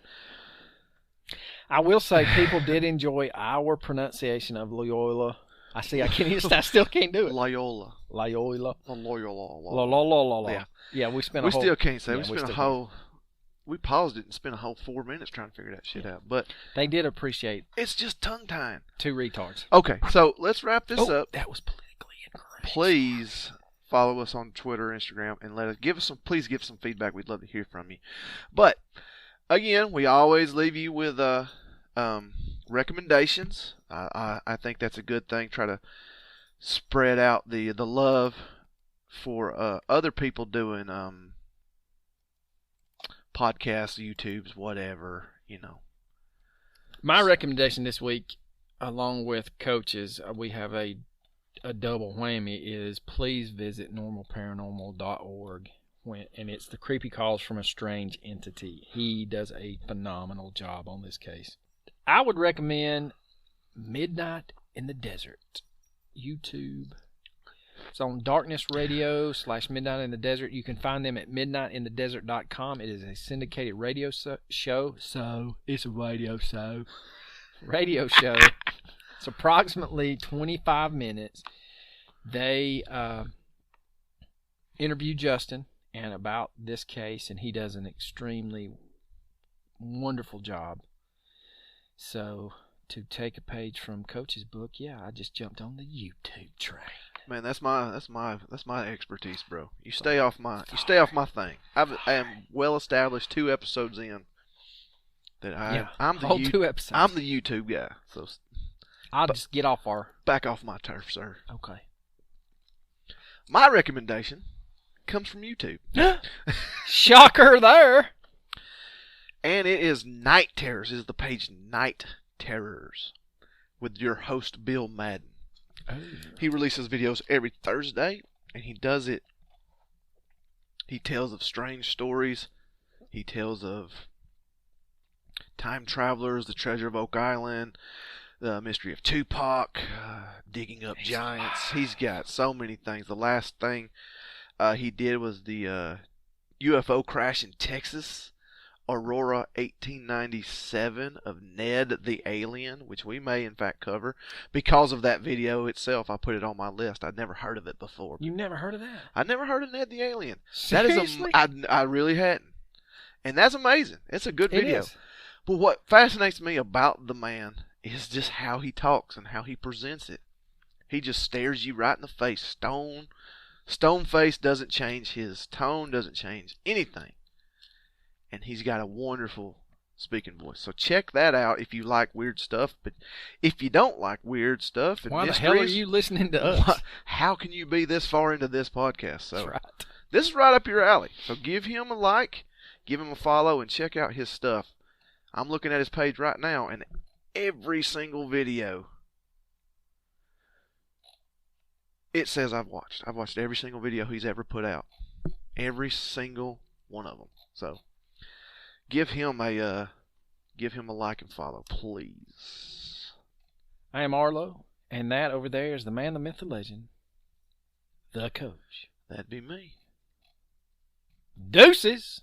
I will say people did enjoy our pronunciation of Loyola. I still can't do it. Loyola. Loyola. Loyola. Yeah. Yeah, we still can't say. We paused it and spent a whole 4 minutes trying to figure that shit out. But they did appreciate. It's just tongue tying. 2 retards. Okay, so let's wrap this up. That was politically incorrect. Please follow us on Twitter, Instagram, and please give us some feedback. We'd love to hear from you. But again, we always leave you with recommendations. I think that's a good thing. Try to spread out the love for other people doing podcasts, YouTubes, whatever, My recommendation this week, along with Coach's, we have a double whammy, is please visit normalparanormal.org, and it's the creepy calls from a strange entity. He does a phenomenal job on this case. I would recommend Midnight in the Desert, YouTube. It's on Darkness Radio / Midnight in the Desert. You can find them at midnightinthedesert.com. It is a syndicated radio show. So, it's a radio show. Radio show. It's approximately 25 minutes. They interview Justin and about this case, and he does an extremely wonderful job. So, to take a page from Coach's book, I just jumped on the YouTube train. Man, that's my expertise, bro. You stay off my thing. I am well established 2 episodes in that I'm the 2 episodes. I'm the YouTube guy. So I'll just get off back off my turf, sir. Okay. My recommendation comes from YouTube. Shocker there. And it is Night Terrors. It is the page Night Terrors with your host Bill Madden. Oh. He releases videos every Thursday, and he tells of strange stories. He tells of time travelers, the treasure of Oak Island, the mystery of Tupac, digging up giants. He's got so many things. The last thing he did was the UFO crash in Texas, Aurora 1897 of Ned the Alien, which we may in fact cover. Because of that video itself, I put it on my list. I'd never heard of it before. You never heard of that? I'd never heard of Ned the Alien. Seriously? I really hadn't. And that's amazing. It's a good video. It is. But what fascinates me about the man is just how he talks and how he presents it. He just stares you right in the face. Stone face doesn't change. His tone doesn't change anything. And he's got a wonderful speaking voice. So check that out if you like weird stuff. But if you don't like weird stuff and why mysteries, the hell are you listening to us? How can you be this far into this podcast? So that's right. This is right up your alley. So give him a like, give him a follow, and check out his stuff. I'm looking at his page right now, and every single video it says I've watched. I've watched every single video he's ever put out. Every single one of them. So give him a like and follow, please. I am Arlo, and that over there is the man, the myth, the legend, the coach. That'd be me. Deuces!